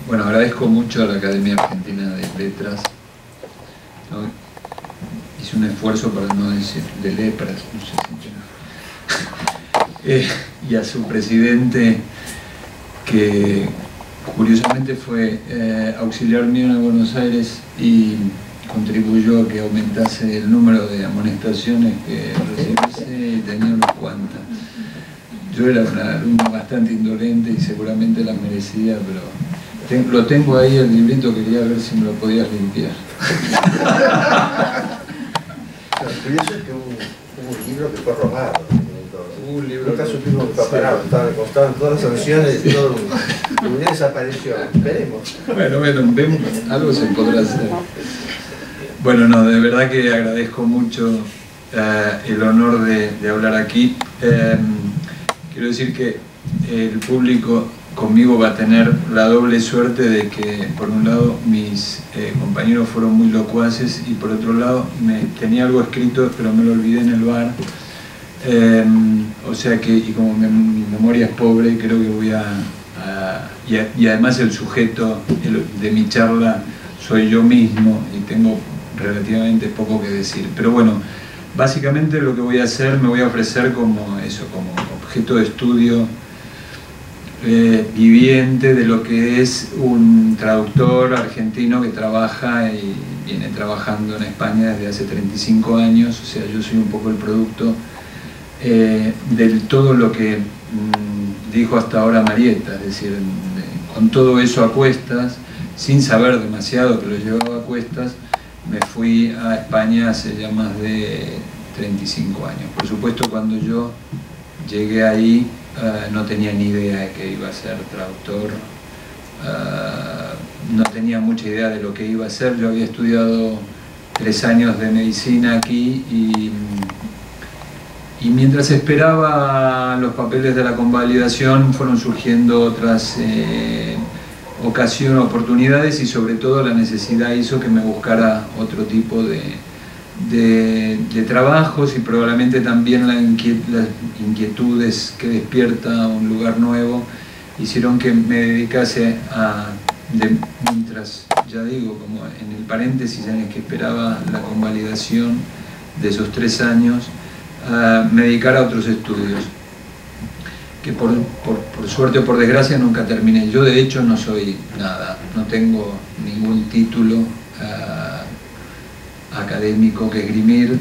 Bueno, agradezco mucho a la Academia Argentina de Letras, ¿no? Hice un esfuerzo para no decir de lepras, no sé si y a su presidente, que curiosamente fue auxiliar mío en Buenos Aires y contribuyó a que aumentase el número de amonestaciones que recibiese, y tenía unas cuantas. Yo era un alumno bastante indolente y seguramente las merecía, pero lo tengo ahí el librito, quería ver si me lo podías limpiar. Lo curioso es que hubo un libro que fue robado. Un libro nunca supimos que fue parado, constaban todas las sanciones y todo. Un día desapareció. Veremos. Bueno, vemos, algo se podrá hacer. Bueno, no, de verdad que agradezco mucho el honor de hablar aquí. Quiero decir que el público conmigo va a tener la doble suerte de que, por un lado, mis compañeros fueron muy locuaces y por otro lado, tenía algo escrito, pero me lo olvidé en el bar. O sea que, y como mi memoria es pobre, creo que voy y además el sujeto de mi charla soy yo mismo y tengo relativamente poco que decir. Pero bueno, básicamente lo que voy a hacer, me voy a ofrecer como eso, como objeto de estudio viviente de lo que es un traductor argentino que trabaja y viene trabajando en España desde hace 35 años, o sea, yo soy un poco el producto de todo lo que dijo hasta ahora Marieta, es decir, con todo eso a cuestas, sin saber demasiado que lo llevaba a cuestas, me fui a España hace ya más de 35 años. Por supuesto, cuando yo llegué ahí no tenía ni idea de que iba a ser traductor, no tenía mucha idea de lo que iba a ser. Yo había estudiado 3 años de medicina aquí y mientras esperaba los papeles de la convalidación fueron surgiendo otras oportunidades y sobre todo la necesidad hizo que me buscara otro tipo de trabajos y probablemente también las inquietudes que despierta un lugar nuevo hicieron que me dedicase mientras, ya digo, como en el paréntesis en el que esperaba la convalidación de esos 3 años, me dedicara a otros estudios que por suerte o por desgracia nunca terminé. Yo de hecho no soy nada, no tengo ningún título académico que esgrimir,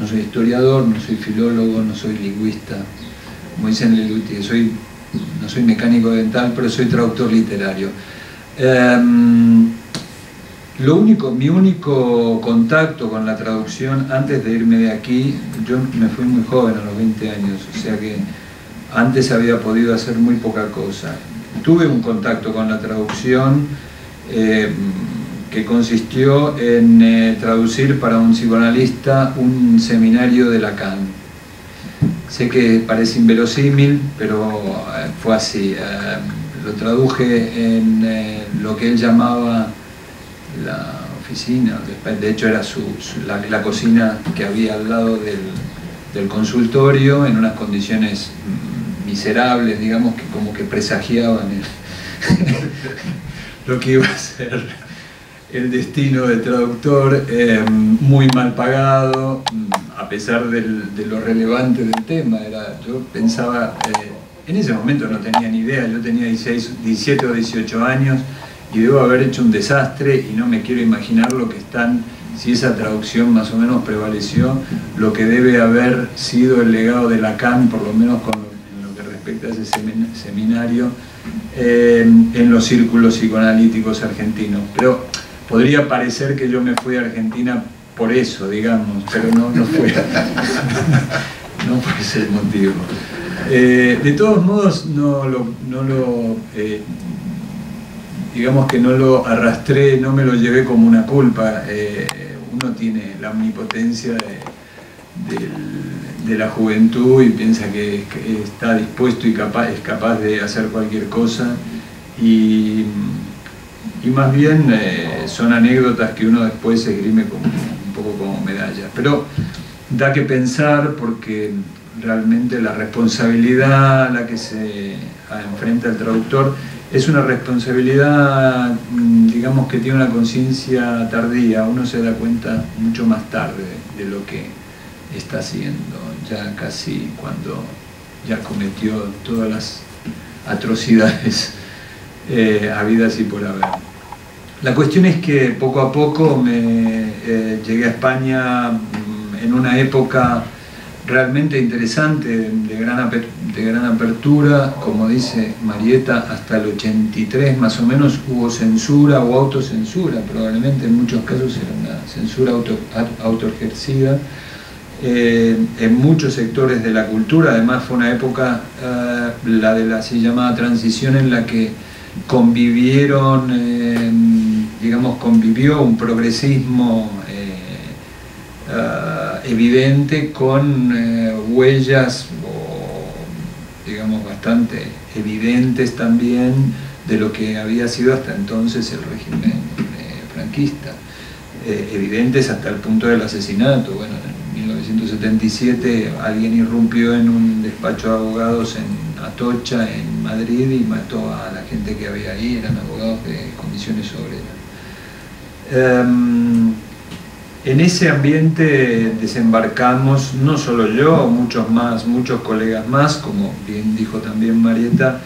no soy historiador, no soy filólogo, no soy lingüista, como dicen Lelutier, no soy mecánico dental, pero soy traductor literario. Mi único contacto con la traducción antes de irme de aquí, yo me fui muy joven, a los 20 años, o sea que antes había podido hacer muy poca cosa. Tuve un contacto con la traducción que consistió en traducir para un psicoanalista un seminario de Lacan. Sé que parece inverosímil, pero fue así. Lo traduje en lo que él llamaba la oficina, de hecho era la cocina que había al lado del consultorio, en unas condiciones miserables, digamos, que como que presagiaban lo que iba a ser el destino del traductor, muy mal pagado, a pesar de lo relevante del tema. Yo pensaba, en ese momento no tenía ni idea, yo tenía 17 o 18 años y debo haber hecho un desastre y no me quiero imaginar lo que si esa traducción más o menos prevaleció, lo que debe haber sido el legado de Lacan, por lo menos en lo que respecta a ese seminario, en los círculos psicoanalíticos argentinos. Pero podría parecer que yo me fui a Argentina por eso, digamos, pero no fue, no fue ese el motivo. De todos modos, digamos que no lo arrastré, no me lo llevé como una culpa. Uno tiene la omnipotencia de la juventud y piensa que está dispuesto y es capaz de hacer cualquier cosa, y más bien son anécdotas que uno después esgrime un poco como medallas. Pero da que pensar, porque realmente la responsabilidad a la que se enfrenta el traductor es una responsabilidad, digamos, que tiene una conciencia tardía. Uno se da cuenta mucho más tarde de lo que está haciendo, ya casi cuando ya cometió todas las atrocidades habidas y por haber. La cuestión es que poco a poco llegué a España en una época realmente interesante, de gran apertura. Como dice Marieta, hasta el 83 más o menos hubo censura o autocensura, probablemente en muchos casos era una censura autoejercida en muchos sectores de la cultura. Además fue una época, la de la así llamada transición, en la que convivió un progresismo evidente con huellas, digamos, bastante evidentes también de lo que había sido hasta entonces el régimen franquista, evidentes hasta el punto del asesinato. Bueno, en 1977 alguien irrumpió en un despacho de abogados en Atocha, en Madrid, y mató a la gente que había ahí. Eran abogados de comisiones obreras. En ese ambiente desembarcamos, no solo yo, muchos colegas más, como bien dijo también Marieta,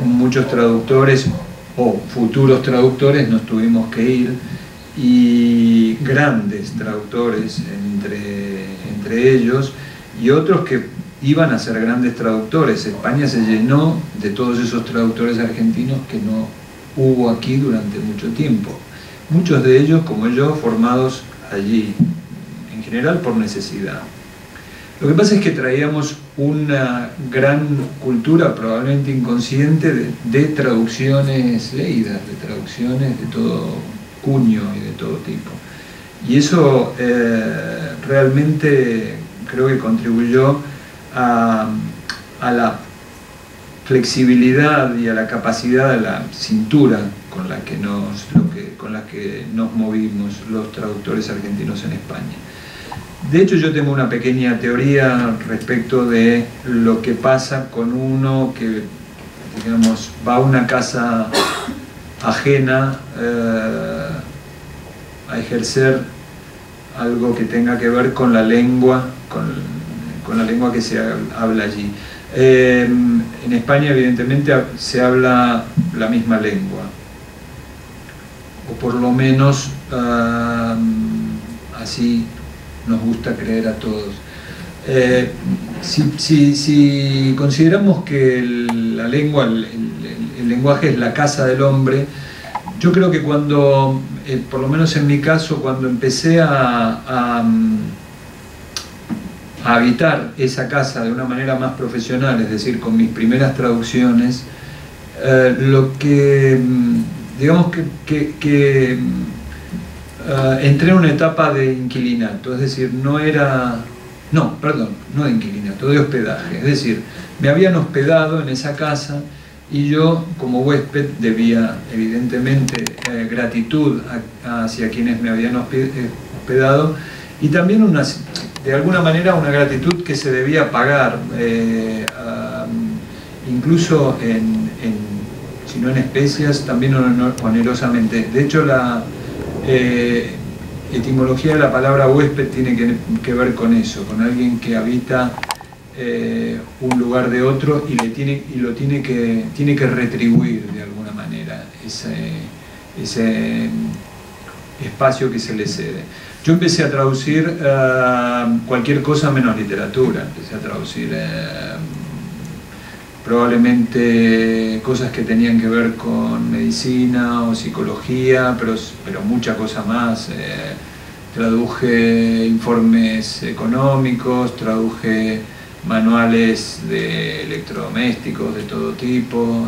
muchos traductores o futuros traductores nos tuvimos que ir, y grandes traductores entre ellos, y otros que iban a ser grandes traductores. España se llenó de todos esos traductores argentinos que no hubo aquí durante mucho tiempo. Muchos de ellos, como yo, formados allí, en general por necesidad. Lo que pasa es que traíamos una gran cultura, probablemente inconsciente, de traducciones leídas, de traducciones de todo cuño y de todo tipo. Y eso realmente creo que contribuyó a la flexibilidad y a la capacidad de la cintura con la que nos movimos los traductores argentinos en España. De hecho, yo tengo una pequeña teoría respecto de lo que pasa con uno que, digamos, va a una casa ajena a ejercer algo que tenga que ver con la lengua, con la lengua que se habla allí. En España, evidentemente, se habla la misma lengua, o por lo menos así nos gusta creer a todos. Si consideramos que la lengua, el lenguaje es la casa del hombre, yo creo que cuando, por lo menos en mi caso, cuando empecé a habitar esa casa de una manera más profesional, es decir, con mis primeras traducciones, digamos que entré en una etapa de inquilinato, es decir, no de inquilinato, de hospedaje. Es decir, me habían hospedado en esa casa y yo, como huésped, debía evidentemente gratitud hacia quienes me habían hospedado, y también de alguna manera una gratitud que se debía pagar, incluso si no en especias, también onerosamente. De hecho, la etimología de la palabra huésped tiene que ver con eso, con alguien que habita un lugar de otro y lo tiene que retribuir de alguna manera ese espacio que se le cede. Yo empecé a traducir cualquier cosa menos literatura. Empecé a traducir probablemente cosas que tenían que ver con medicina o psicología, pero mucha cosa más. Traduje informes económicos, traduje manuales de electrodomésticos de todo tipo,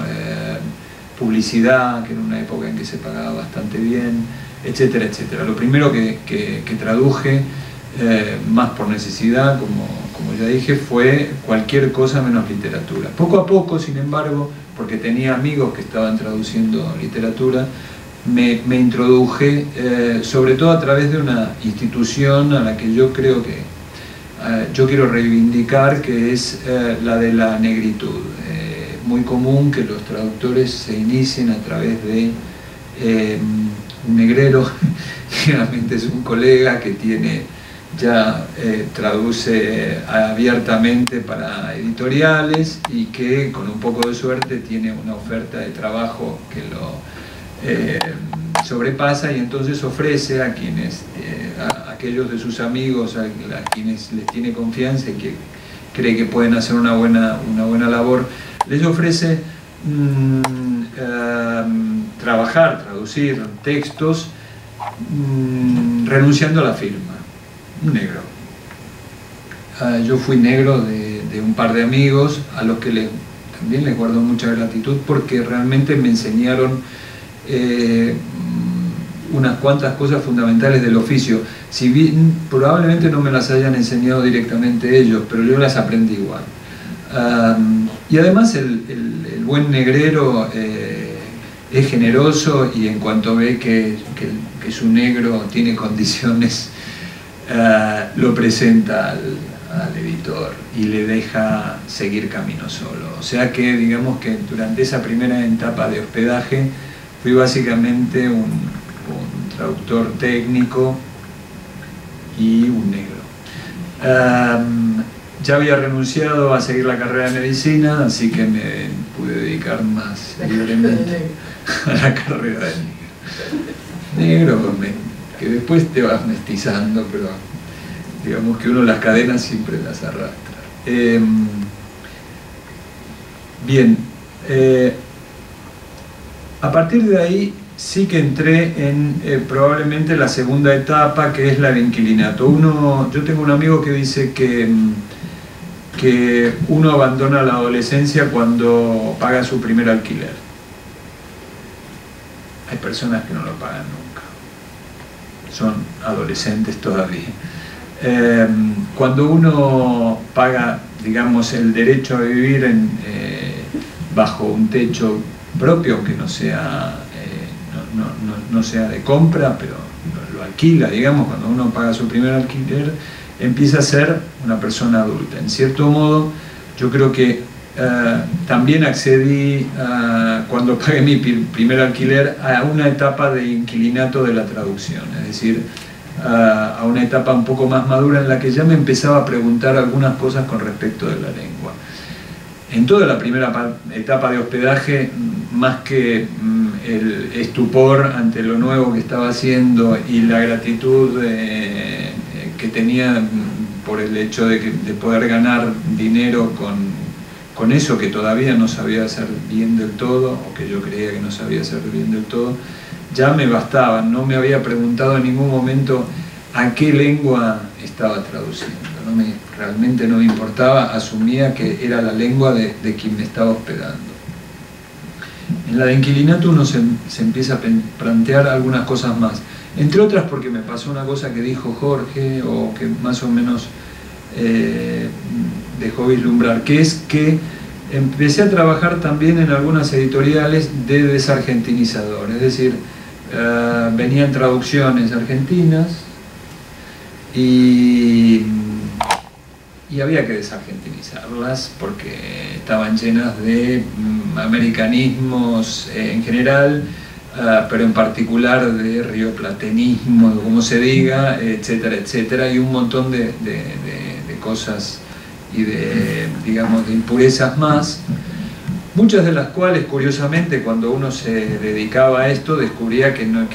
publicidad, que era una época en que se pagaba bastante bien, etcétera, etcétera. Lo primero que traduje, más por necesidad, como ya dije, fue cualquier cosa menos literatura. Poco a poco, sin embargo, porque tenía amigos que estaban traduciendo literatura, me introduje, sobre todo a través de una institución a la que yo creo que yo quiero reivindicar, que es la de la negritud. Muy común que los traductores se inicien a través de un negrero, generalmente es un colega que tiene ya traduce abiertamente para editoriales y que con un poco de suerte tiene una oferta de trabajo que lo sobrepasa, y entonces ofrece a quienes, a aquellos de sus amigos a quienes les tiene confianza y que cree que pueden hacer una buena labor, les ofrece trabajar, traducir textos renunciando a la firma. Un negro. Yo fui negro de un par de amigos a los que también les guardo mucha gratitud, porque realmente me enseñaron unas cuantas cosas fundamentales del oficio. Si bien probablemente no me las hayan enseñado directamente ellos, pero yo las aprendí igual. Y además el buen negrero es generoso, y en cuanto ve que su negro tiene condiciones, lo presenta al editor y le deja seguir camino solo. O sea que digamos que durante esa primera etapa de hospedaje fui básicamente un traductor técnico y un negro. Ya había renunciado a seguir la carrera de medicina, así que me pude dedicar más libremente a la carrera de negro. Que después te vas mestizando, pero digamos que uno las cadenas siempre las arrastra. Bien, a partir de ahí sí que entré en probablemente la segunda etapa, que es la de inquilinato. Yo tengo un amigo que dice que uno abandona la adolescencia cuando paga su primer alquiler. Hay personas que no lo pagan nunca, son adolescentes todavía. Cuando uno paga, digamos, el derecho a vivir bajo un techo propio, aunque no sea, no sea de compra, pero lo alquila, digamos, cuando uno paga su primer alquiler, empieza a ser una persona adulta. En cierto modo, yo creo que también accedí, cuando pagué mi primer alquiler, a una etapa de inquilinato de la traducción, es decir, a una etapa un poco más madura en la que ya me empezaba a preguntar algunas cosas con respecto de la lengua. En toda la primera etapa de hospedaje, más que el estupor ante lo nuevo que estaba haciendo y la gratitud que tenía por el hecho de poder ganar dinero con eso que todavía no sabía hacer bien del todo, o que yo creía que no sabía hacer bien del todo, ya me bastaba. No me había preguntado en ningún momento a qué lengua estaba traduciendo. Realmente no me importaba, asumía que era la lengua de quien me estaba hospedando. En la de inquilinato uno se empieza a plantear algunas cosas más, entre otras porque me pasó una cosa que dijo Jorge, o que más o menos dejó vislumbrar, que es que empecé a trabajar también en algunas editoriales de desargentinizador, es decir, venían traducciones argentinas y había que desargentinizarlas porque estaban llenas de americanismos en general, pero en particular de rioplatenismo, como se diga, etcétera, etcétera, y un montón de cosas y digamos, de impurezas más, muchas de las cuales, curiosamente, cuando uno se dedicaba a esto, descubría que no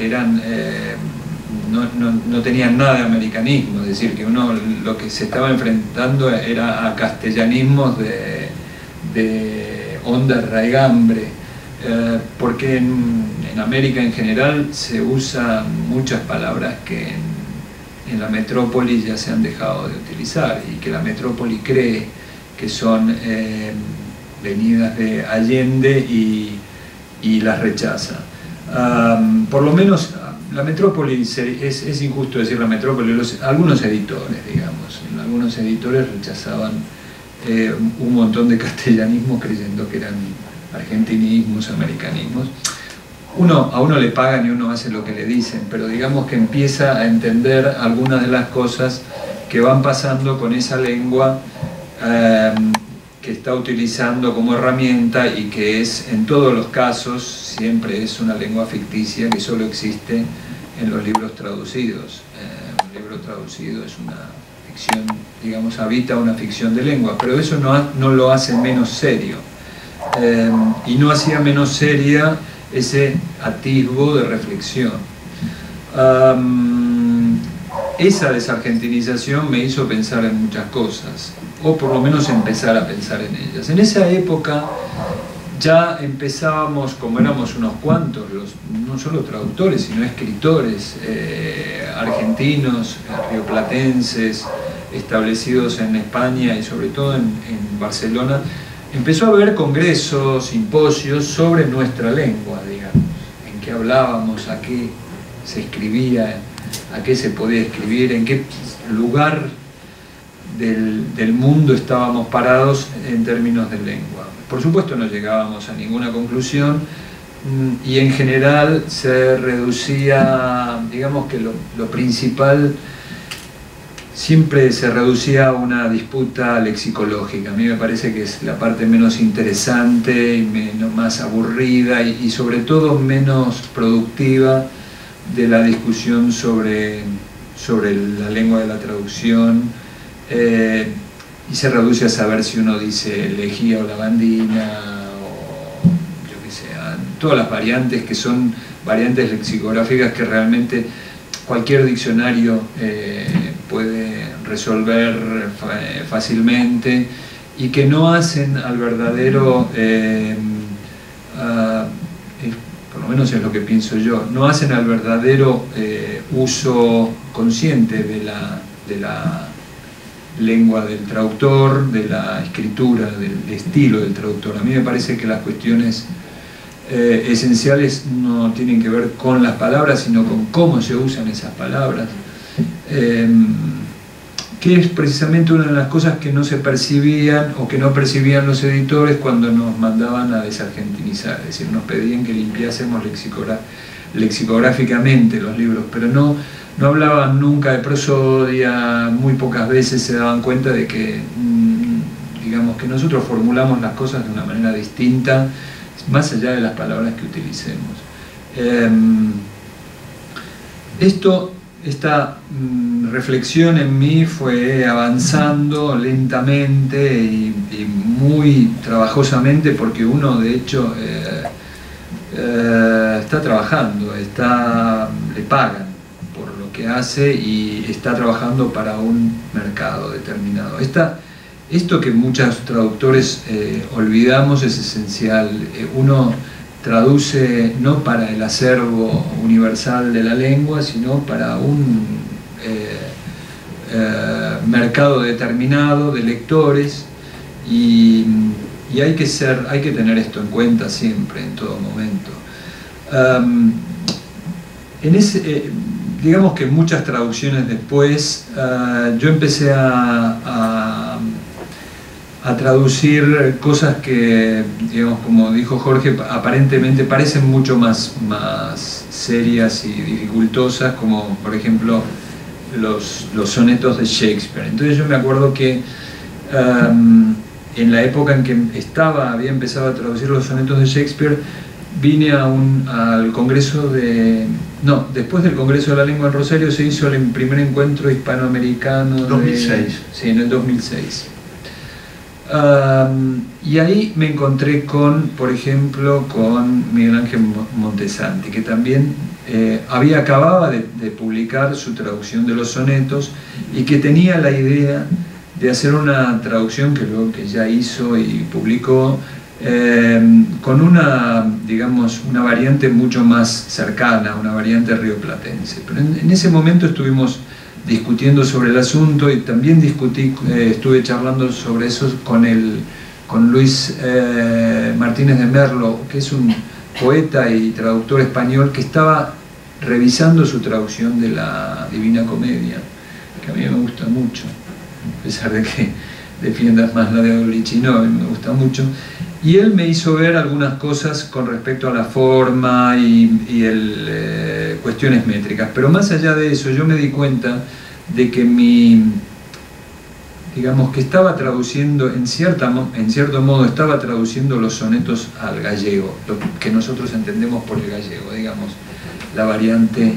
tenían nada de americanismo, es decir, que uno lo que se estaba enfrentando era a castellanismos de onda raigambre, porque en América en general se usan muchas palabras que en la metrópoli ya se han dejado de utilizar, y que la metrópoli cree que son venidas de Allende y las rechaza. Por lo menos la metrópoli, es injusto decir la metrópoli, algunos editores, digamos, algunos editores rechazaban un montón de castellanismos creyendo que eran argentinismos, americanismos. A uno le pagan y uno hace lo que le dicen, pero digamos que empieza a entender algunas de las cosas que van pasando con esa lengua que está utilizando como herramienta y que es, en todos los casos, siempre es una lengua ficticia que solo existe en los libros traducidos. Un libro traducido es una ficción, digamos, habita una ficción de lengua, pero eso no lo hace menos serio. Y no hacía menos seria ese atisbo de reflexión. Esa desargentinización me hizo pensar en muchas cosas, o por lo menos empezar a pensar en ellas. En esa época ya empezábamos, como éramos unos cuantos, no solo traductores, sino escritores argentinos, rioplatenses, establecidos en España y sobre todo en Barcelona, empezó a haber congresos, simposios sobre nuestra lengua, digamos, en qué hablábamos, a qué se escribía, a qué se podía escribir, en qué lugar del mundo estábamos parados en términos de lengua. Por supuesto no llegábamos a ninguna conclusión y en general se reducía, digamos que lo principal siempre se reducía a una disputa lexicológica. A mí me parece que es la parte menos interesante y más aburrida y sobre todo menos productiva de la discusión sobre la lengua de la traducción, y se reduce a saber si uno dice lejía o lavandina o yo qué sé, todas las variantes que son variantes lexicográficas que realmente cualquier diccionario puede resolver fácilmente y que no hacen al verdadero, por lo menos es lo que pienso yo, no hacen al verdadero uso consciente de la lengua del traductor, de la escritura, del estilo del traductor. A mí me parece que las cuestiones esenciales no tienen que ver con las palabras, sino con cómo se usan esas palabras, que es precisamente una de las cosas que no se percibían o que no percibían los editores cuando nos mandaban a desargentinizar, es decir, nos pedían que limpiásemos lexicográficamente los libros, pero no hablaban nunca de prosodia, muy pocas veces se daban cuenta de que, digamos, que nosotros formulamos las cosas de una manera distinta, más allá de las palabras que utilicemos. Esta reflexión en mí fue avanzando lentamente y muy trabajosamente, porque uno de hecho está trabajando, le pagan por lo que hace y está trabajando para un mercado determinado. Esto que muchos traductores olvidamos es esencial. Uno traduce no para el acervo universal de la lengua, sino para un mercado determinado de lectores y hay que tener esto en cuenta siempre, en todo momento. Digamos que muchas traducciones después, yo empecé a traducir cosas que, digamos, como dijo Jorge, aparentemente parecen mucho más serias y dificultosas, como por ejemplo los sonetos de Shakespeare. Entonces yo me acuerdo que en la época en que había empezado a traducir los sonetos de Shakespeare, vine al congreso después del Congreso de la Lengua en Rosario se hizo el primer encuentro hispanoamericano 2006. Sí, en el 2006. Y ahí me encontré por ejemplo, con Miguel Ángel Montesanti, que también acababa de publicar su traducción de los sonetos y que tenía la idea de hacer una traducción que ya hizo y publicó con una variante mucho más cercana, una variante rioplatense. Pero en ese momento estuvimos discutiendo sobre el asunto y también estuve charlando sobre eso con Luis Martínez de Merlo, que es un poeta y traductor español que estaba revisando su traducción de la Divina Comedia, que a mí me gusta mucho, a pesar de que defiendas más la de Olicino, a mí me gusta mucho. Y él me hizo ver algunas cosas con respecto a la forma y cuestiones métricas. Pero más allá de eso, yo me di cuenta de que mi digamos que estaba traduciendo, en cierto modo, estaba traduciendo los sonetos al gallego, lo que nosotros entendemos por el gallego, digamos, la variante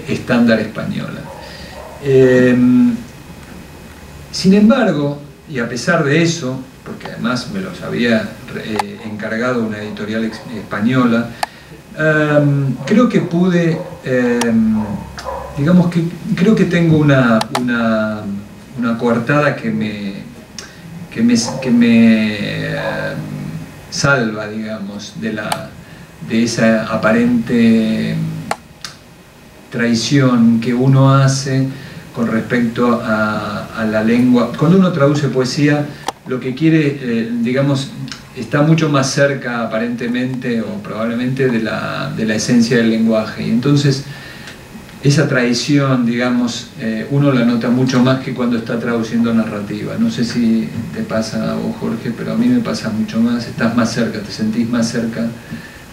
estándar española. Sin embargo, y a pesar de eso, porque además me los había encargado una editorial española, creo que pude, digamos que creo que tengo una coartada que me salva, digamos, de esa aparente traición que uno hace con respecto a la lengua. Cuando uno traduce poesía, lo que quiere, digamos, está mucho más cerca aparentemente o probablemente de la esencia del lenguaje, y entonces esa traición, digamos, uno la nota mucho más que cuando está traduciendo narrativa. No sé si te pasa a vos, Jorge, pero a mí me pasa mucho más. Estás más cerca, te sentís más cerca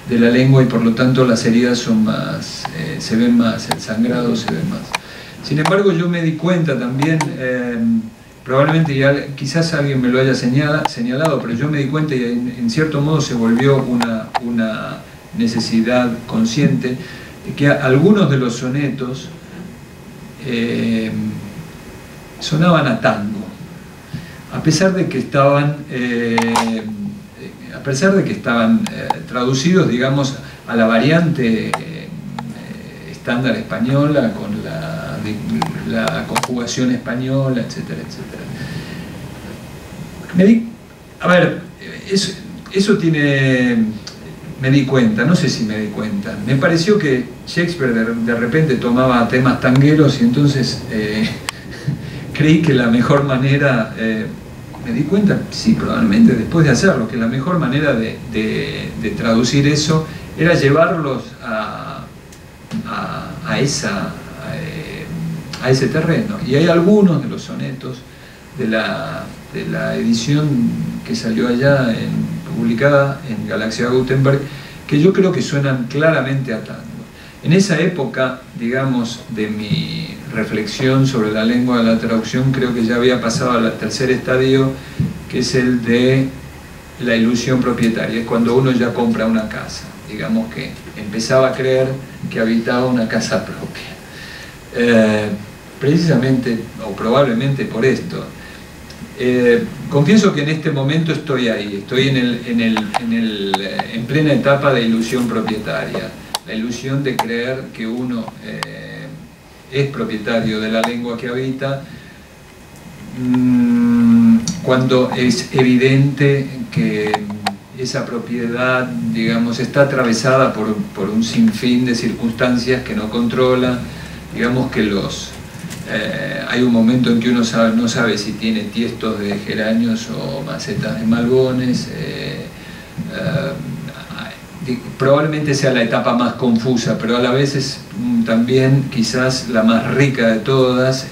de la lengua y por lo tanto las heridas son más, se ven más, el sangrado se ve más. Sin embargo, yo me di cuenta también, probablemente ya, quizás alguien me lo haya señalado, pero yo me di cuenta y en cierto modo se volvió una necesidad consciente, que algunos de los sonetos sonaban a tango, a pesar de que estaban traducidos, digamos, a la variante estándar española, con la conjugación española, etcétera, etcétera. Eso tiene... Me di cuenta, no sé si me di cuenta. Me pareció que Shakespeare de repente tomaba temas tangueros y entonces creí que la mejor manera, me di cuenta, sí, probablemente después de hacerlo, que la mejor manera de traducir eso era llevarlos a ese terreno. Y hay algunos de los sonetos de la edición que salió allá publicada en Galaxia Gutenberg, que yo creo que suenan claramente a tango. En esa época, digamos, de mi reflexión sobre la lengua de la traducción, creo que ya había pasado al tercer estadio, que es el de la ilusión propietaria. Es cuando uno ya compra una casa, digamos que empezaba a creer que habitaba una casa propia. Precisamente, o probablemente por esto, confieso que en este momento estoy ahí, estoy en plena etapa de ilusión propietaria, la ilusión de creer que uno es propietario de la lengua que habita, cuando es evidente que esa propiedad, digamos, está atravesada por un sinfín de circunstancias que no controla, digamos que hay un momento en que uno no sabe si tiene tiestos de geranios o macetas de malbones. Probablemente sea la etapa más confusa, pero a la vez es también quizás la más rica de todas,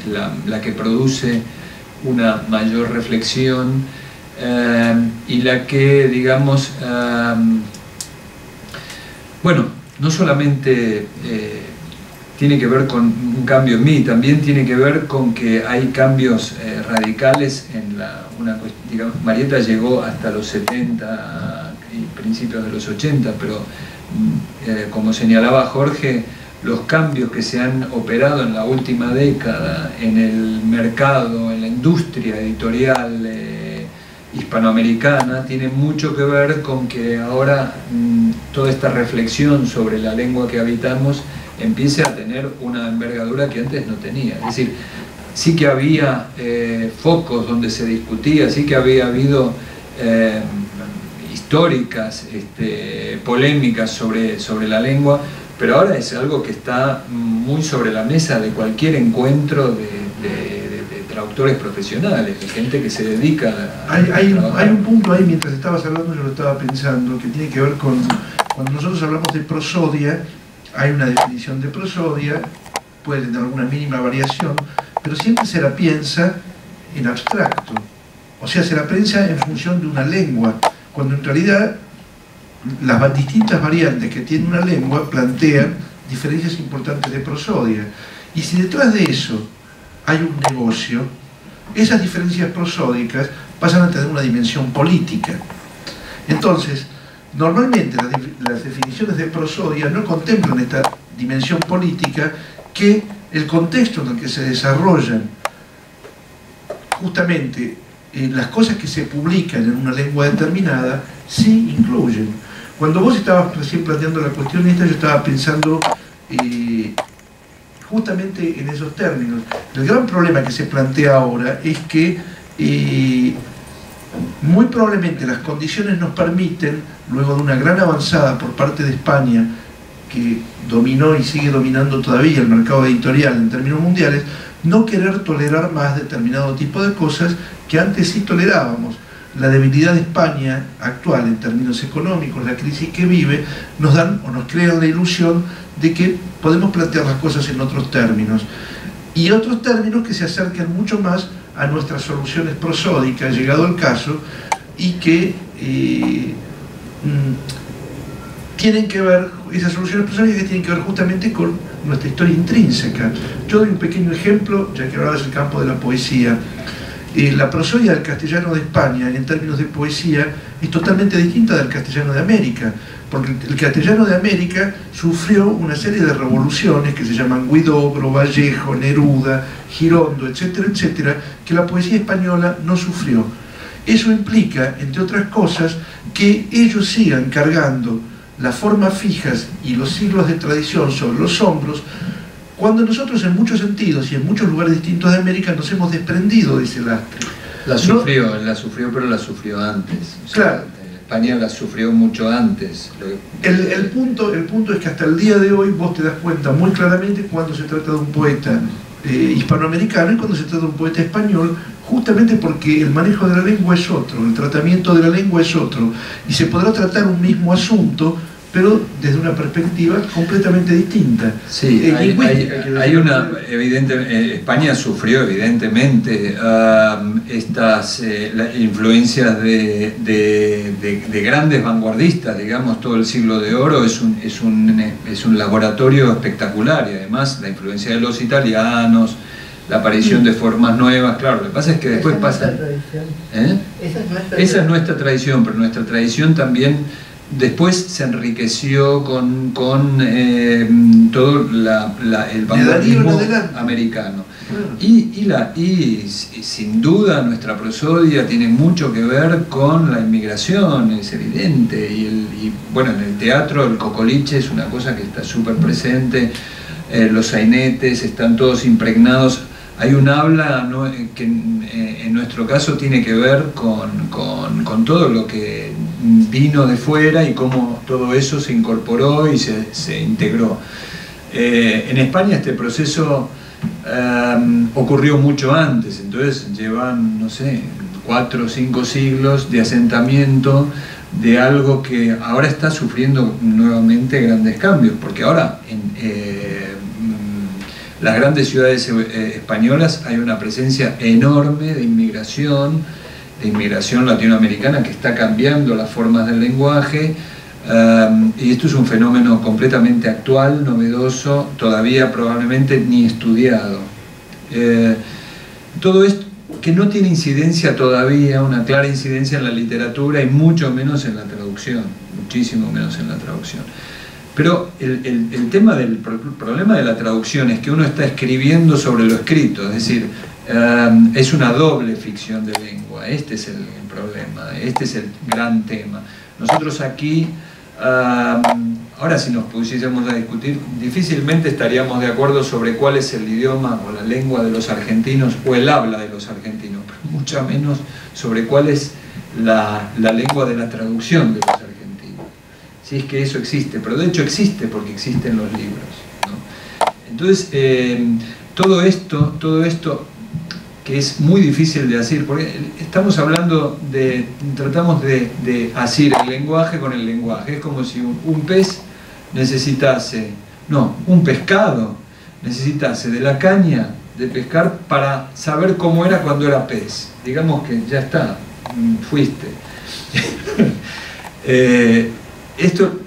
la que produce una mayor reflexión y la que, digamos, bueno, no solamente tiene que ver con un cambio en mí, también tiene que ver con que hay cambios radicales en digamos, Marieta llegó hasta los 70 y principios de los 80, pero como señalaba Jorge, los cambios que se han operado en la última década en el mercado, en la industria editorial hispanoamericana, tienen mucho que ver con que ahora toda esta reflexión sobre la lengua que habitamos empiece a tener una envergadura que antes no tenía. Es decir, sí que había focos donde se discutía, sí que había habido históricas, polémicas sobre la lengua, pero ahora es algo que está muy sobre la mesa de cualquier encuentro de traductores profesionales, de gente que se dedica a hay un punto ahí, mientras estabas hablando yo lo estaba pensando, que tiene que ver con cuando nosotros hablamos de prosodia. Hay una definición de prosodia, puede tener alguna mínima variación, pero siempre se la piensa en abstracto, o sea, se la piensa en función de una lengua, cuando en realidad las distintas variantes que tiene una lengua plantean diferencias importantes de prosodia. Y si detrás de eso hay un negocio, esas diferencias prosódicas pasan a tener una dimensión política. Entonces, normalmente las definiciones de prosodia no contemplan esta dimensión política, que el contexto en el que se desarrollan justamente las cosas que se publican en una lengua determinada sí incluyen. Cuando vos estabas recién planteando la cuestión esta, yo estaba pensando justamente en esos términos. El gran problema que se plantea ahora es que muy probablemente las condiciones nos permiten, luego de una gran avanzada por parte de España, que dominó y sigue dominando todavía el mercado editorial en términos mundiales, no querer tolerar más determinado tipo de cosas que antes sí tolerábamos. La debilidad de España actual en términos económicos, la crisis que vive, nos dan o nos crean la ilusión de que podemos plantear las cosas en otros términos. Y otros términos que se acercan mucho más a nuestras soluciones prosódicas, llegado el caso, y que tienen que ver, esas soluciones prosódicas que tienen que ver justamente con nuestra historia intrínseca. Yo doy un pequeño ejemplo, ya que ahora es el campo de la poesía. La prosodia del castellano de España, en términos de poesía, es totalmente distinta del castellano de América, porque el castellano de América sufrió una serie de revoluciones que se llaman Huidobro, Vallejo, Neruda, Girondo, etcétera, etcétera, que la poesía española no sufrió. Eso implica, entre otras cosas, que ellos sigan cargando las formas fijas y los siglos de tradición sobre los hombros, cuando nosotros en muchos sentidos y en muchos lugares distintos de América nos hemos desprendido de ese lastre. La sufrió, pero la sufrió antes. O sea, claro. España la sufrió mucho antes. El punto es que hasta el día de hoy vos te das cuenta muy claramente cuando se trata de un poeta hispanoamericano y cuando se trata de un poeta español, justamente porque el manejo de la lengua es otro, el tratamiento de la lengua es otro, y se podrá tratar un mismo asunto, pero desde una perspectiva completamente distinta. Sí, hay una evidente, España sufrió evidentemente estas influencias de grandes vanguardistas, digamos, todo el siglo de oro es un laboratorio espectacular, y además la influencia de los italianos, la aparición de formas nuevas, claro, lo que pasa es que después pasa... Esa es nuestra tradición, pero nuestra tradición también después se enriqueció con todo el vanguardismo americano. Y sin duda nuestra prosodia tiene mucho que ver con la inmigración, es evidente. Y bueno, en el teatro el cocoliche es una cosa que está súper presente, los sainetes están todos impregnados. Hay un habla que en nuestro caso tiene que ver con todo lo que vino de fuera y cómo todo eso se incorporó y se integró. En España este proceso ocurrió mucho antes, entonces llevan, no sé, 4 o 5 siglos de asentamiento de algo que ahora está sufriendo nuevamente grandes cambios, porque ahora las grandes ciudades españolas hay una presencia enorme de inmigración latinoamericana que está cambiando las formas del lenguaje, y esto es un fenómeno completamente actual, novedoso, todavía probablemente ni estudiado. Todo esto que no tiene incidencia todavía, una clara incidencia en la literatura y mucho menos en la traducción, muchísimo menos en la traducción. Pero el problema de la traducción es que uno está escribiendo sobre lo escrito, es decir, es una doble ficción de lengua. Este es el problema, este es el gran tema. Nosotros aquí, ahora si nos pusiésemos a discutir, difícilmente estaríamos de acuerdo sobre cuál es el idioma o la lengua de los argentinos o el habla de los argentinos, pero mucho menos sobre cuál es la lengua de la traducción de los argentinos. Si es que eso existe, pero de hecho existe porque existen los libros, ¿no? Entonces, todo esto que es muy difícil de decir, porque estamos hablando tratamos de asir el lenguaje con el lenguaje. Es como si un pez necesitase, no, un pescado necesitase de la caña de pescar para saber cómo era cuando era pez. Digamos que ya está, fuiste. Esto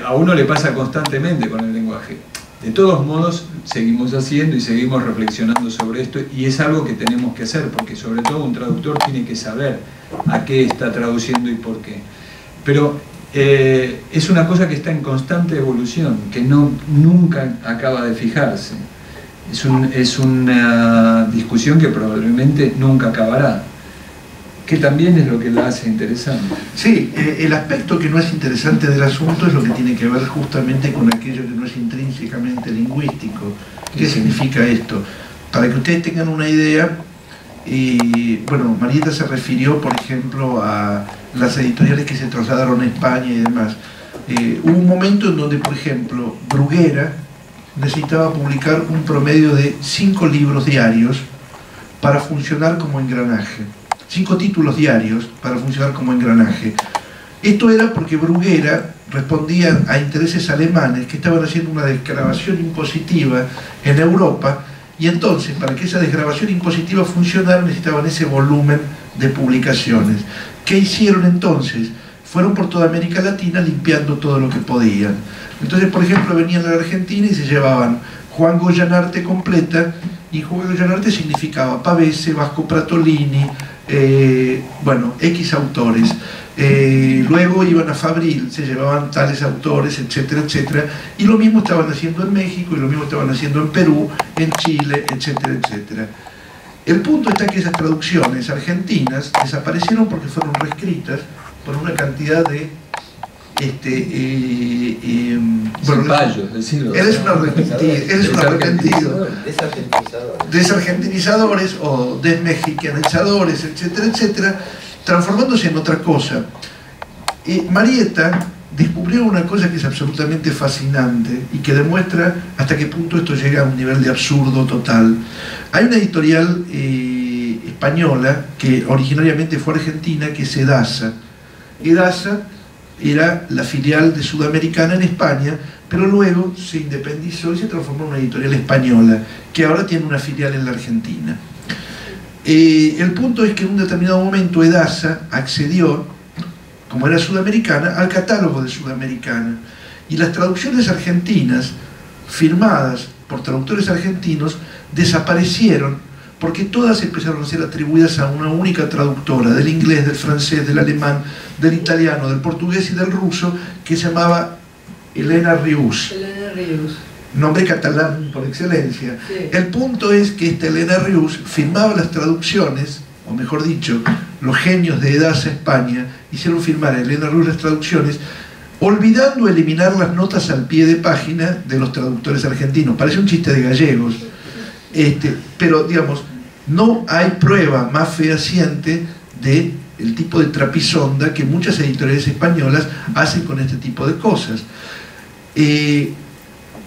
a uno le pasa constantemente con el lenguaje. De todos modos, seguimos haciendo y seguimos reflexionando sobre esto, y es algo que tenemos que hacer, porque sobre todo un traductor tiene que saber a qué está traduciendo y por qué. Pero es una cosa que está en constante evolución, que nunca acaba de fijarse. Es una discusión que probablemente nunca acabará, que también es lo que la hace interesante. Sí, el aspecto que no es interesante del asunto es lo que tiene que ver justamente con aquello que no es intrínsecamente lingüístico. ¿Qué significa esto? Para que ustedes tengan una idea, bueno, Marieta se refirió, por ejemplo, a las editoriales que se trasladaron a España y demás. Hubo un momento en donde, por ejemplo, Bruguera necesitaba publicar un promedio de 5 libros diarios para funcionar como engranaje. 5 títulos diarios para funcionar como engranaje. Esto era porque Bruguera respondía a intereses alemanes que estaban haciendo una desgravación impositiva en Europa, y entonces para que esa desgravación impositiva funcionara necesitaban ese volumen de publicaciones. ¿Qué hicieron entonces? Fueron por toda América Latina limpiando todo lo que podían. Entonces, por ejemplo, venían a la Argentina y se llevaban Juan Goyanarte completa, y Juan Goyanarte significaba Pavese, Vasco Pratolini, bueno, X autores. Luego iban a Fabril, se llevaban tales autores, etcétera, etcétera, y lo mismo estaban haciendo en México, y lo mismo estaban haciendo en Perú, en Chile, etcétera, etcétera. El punto está que esas traducciones argentinas desaparecieron porque fueron reescritas por una cantidad de eres un arrepentido, desargentinizadores o desmexicanizadores, etcétera, etcétera, transformándose en otra cosa. Marieta descubrió una cosa que es absolutamente fascinante y que demuestra hasta qué punto esto llega a un nivel de absurdo total. Hay una editorial española que originariamente fue argentina, que es Edasa. Edasa era la filial de Sudamericana en España, pero luego se independizó y se transformó en una editorial española, que ahora tiene una filial en la Argentina. El punto es que en un determinado momento Edasa accedió, como era sudamericana, al catálogo de Sudamericana, y las traducciones argentinas, firmadas por traductores argentinos, desaparecieron porque todas empezaron a ser atribuidas a una única traductora, del inglés, del francés, del alemán, del italiano, del portugués y del ruso, que se llamaba Elena Rius. Elena Rius. Nombre catalán por excelencia. Sí. El punto es que esta Elena Rius firmaba las traducciones, o mejor dicho, los genios de Edasa España hicieron firmar a Elena Rius las traducciones, olvidando eliminar las notas al pie de página de los traductores argentinos. Parece un chiste de gallegos. Pero digamos, no hay prueba más fehaciente del tipo de trapisonda que muchas editoriales españolas hacen con este tipo de cosas.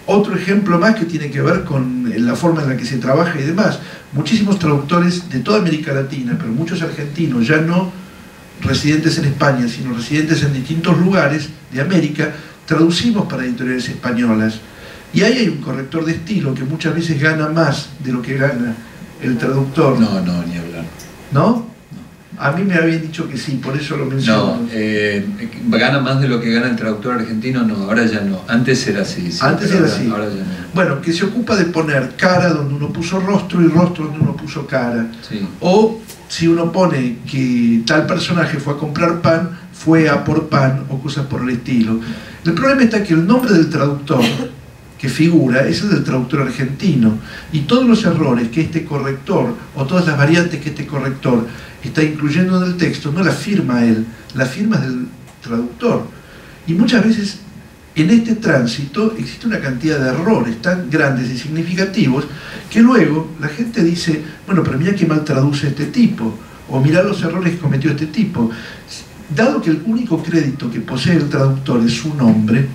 Otro ejemplo más que tiene que ver con la forma en la que se trabaja y demás. Muchísimos traductores de toda América Latina, pero muchos argentinos, ya no residentes en España, sino residentes en distintos lugares de América, traducimos para editoriales españolas. Y ahí hay un corrector de estilo que muchas veces gana más de lo que gana el traductor. No, ni hablar. ¿No? A mí me habían dicho que sí, por eso lo menciono. No, gana más de lo que gana el traductor argentino, no, ahora ya no. Antes era así. Sí, antes era así. Ahora ya no. Bueno, que se ocupa de poner cara donde uno puso rostro y rostro donde uno puso cara. Sí. O si uno pone que tal personaje fue a comprar pan, fue a por pan, o cosas por el estilo. El problema está que el nombre del traductor que figura es el del traductor argentino, y todos los errores que este corrector, o todas las variantes que este corrector está incluyendo en el texto, no la firma él, la firma es del traductor. Y muchas veces en este tránsito existe una cantidad de errores tan grandes y significativos que luego la gente dice, bueno, pero mira qué mal traduce este tipo, o mira los errores que cometió este tipo. Dado que el único crédito que posee el traductor es su nombre,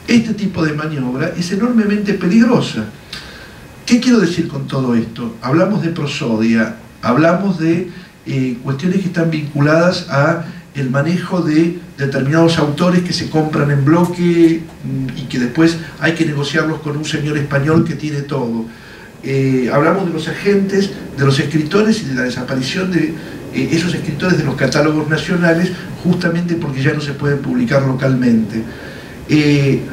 este tipo de maniobra es enormemente peligrosa. ¿Qué quiero decir con todo esto? Hablamos de prosodia, hablamos de cuestiones que están vinculadas a el manejo de determinados autores que se compran en bloque y que después hay que negociarlos con un señor español que tiene todo. Hablamos de los agentes, de los escritores y de la desaparición de esos escritores de los catálogos nacionales, justamente porque ya no se pueden publicar localmente.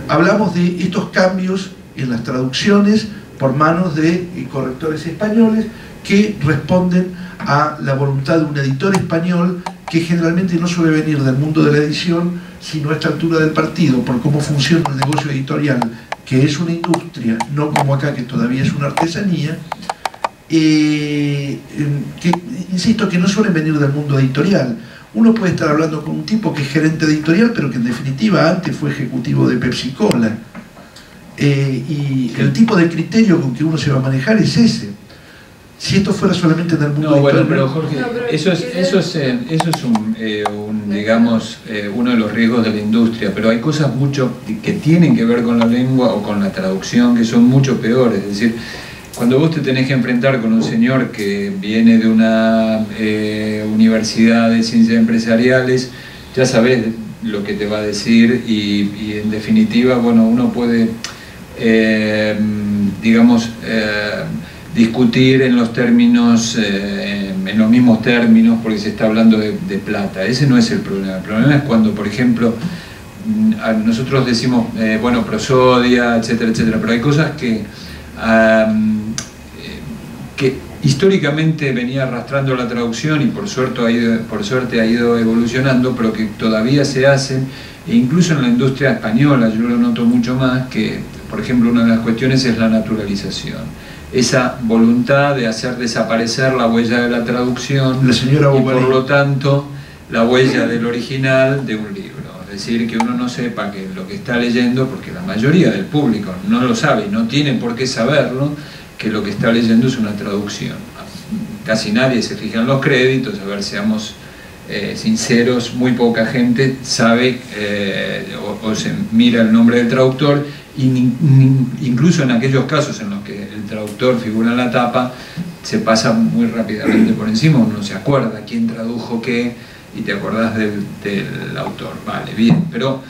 Hablamos de estos cambios en las traducciones por manos de correctores españoles que responden a la voluntad de un editor español que generalmente no suele venir del mundo de la edición, sino a esta altura del partido, por cómo funciona el negocio editorial, que es una industria, no como acá que todavía es una artesanía, que, insisto, que no suelen venir del mundo editorial. Uno puede estar hablando con un tipo que es gerente editorial, pero que en definitiva antes fue ejecutivo de Pepsi Cola. Y el tipo de criterio con que uno se va a manejar es ese. Si esto fuera solamente en el mundo editorial... Bueno, pero Jorge, eso es digamos, uno de los riesgos de la industria, pero hay cosas mucho que tienen que ver con la lengua o con la traducción que son mucho peores. Es decir, cuando vos te tenés que enfrentar con un señor que viene de una universidad de ciencias empresariales, ya sabés lo que te va a decir y en definitiva, bueno, uno puede, digamos, discutir en los términos, en los mismos términos, porque se está hablando de plata. Ese no es el problema. El problema es cuando, por ejemplo, nosotros decimos, bueno, prosodia, etcétera, etcétera, pero hay cosas que históricamente venía arrastrando la traducción y por suerte ha ido evolucionando, pero que todavía se hacen, e incluso en la industria española yo lo noto mucho más, que por ejemplo una de las cuestiones es la naturalización, esa voluntad de hacer desaparecer la huella de la traducción y por lo tanto la huella del original de un libro. Es decir, que uno no sepa que lo que está leyendo, porque la mayoría del público no lo sabe y no tiene por qué saberlo, que lo que está leyendo es una traducción. Casi nadie se fija en los créditos, a ver, seamos sinceros, muy poca gente sabe o se mira el nombre del traductor, y incluso en aquellos casos en los que el traductor figura en la tapa, se pasa muy rápidamente por encima, uno no se acuerda quién tradujo qué, y te acordás del autor. Vale, bien, pero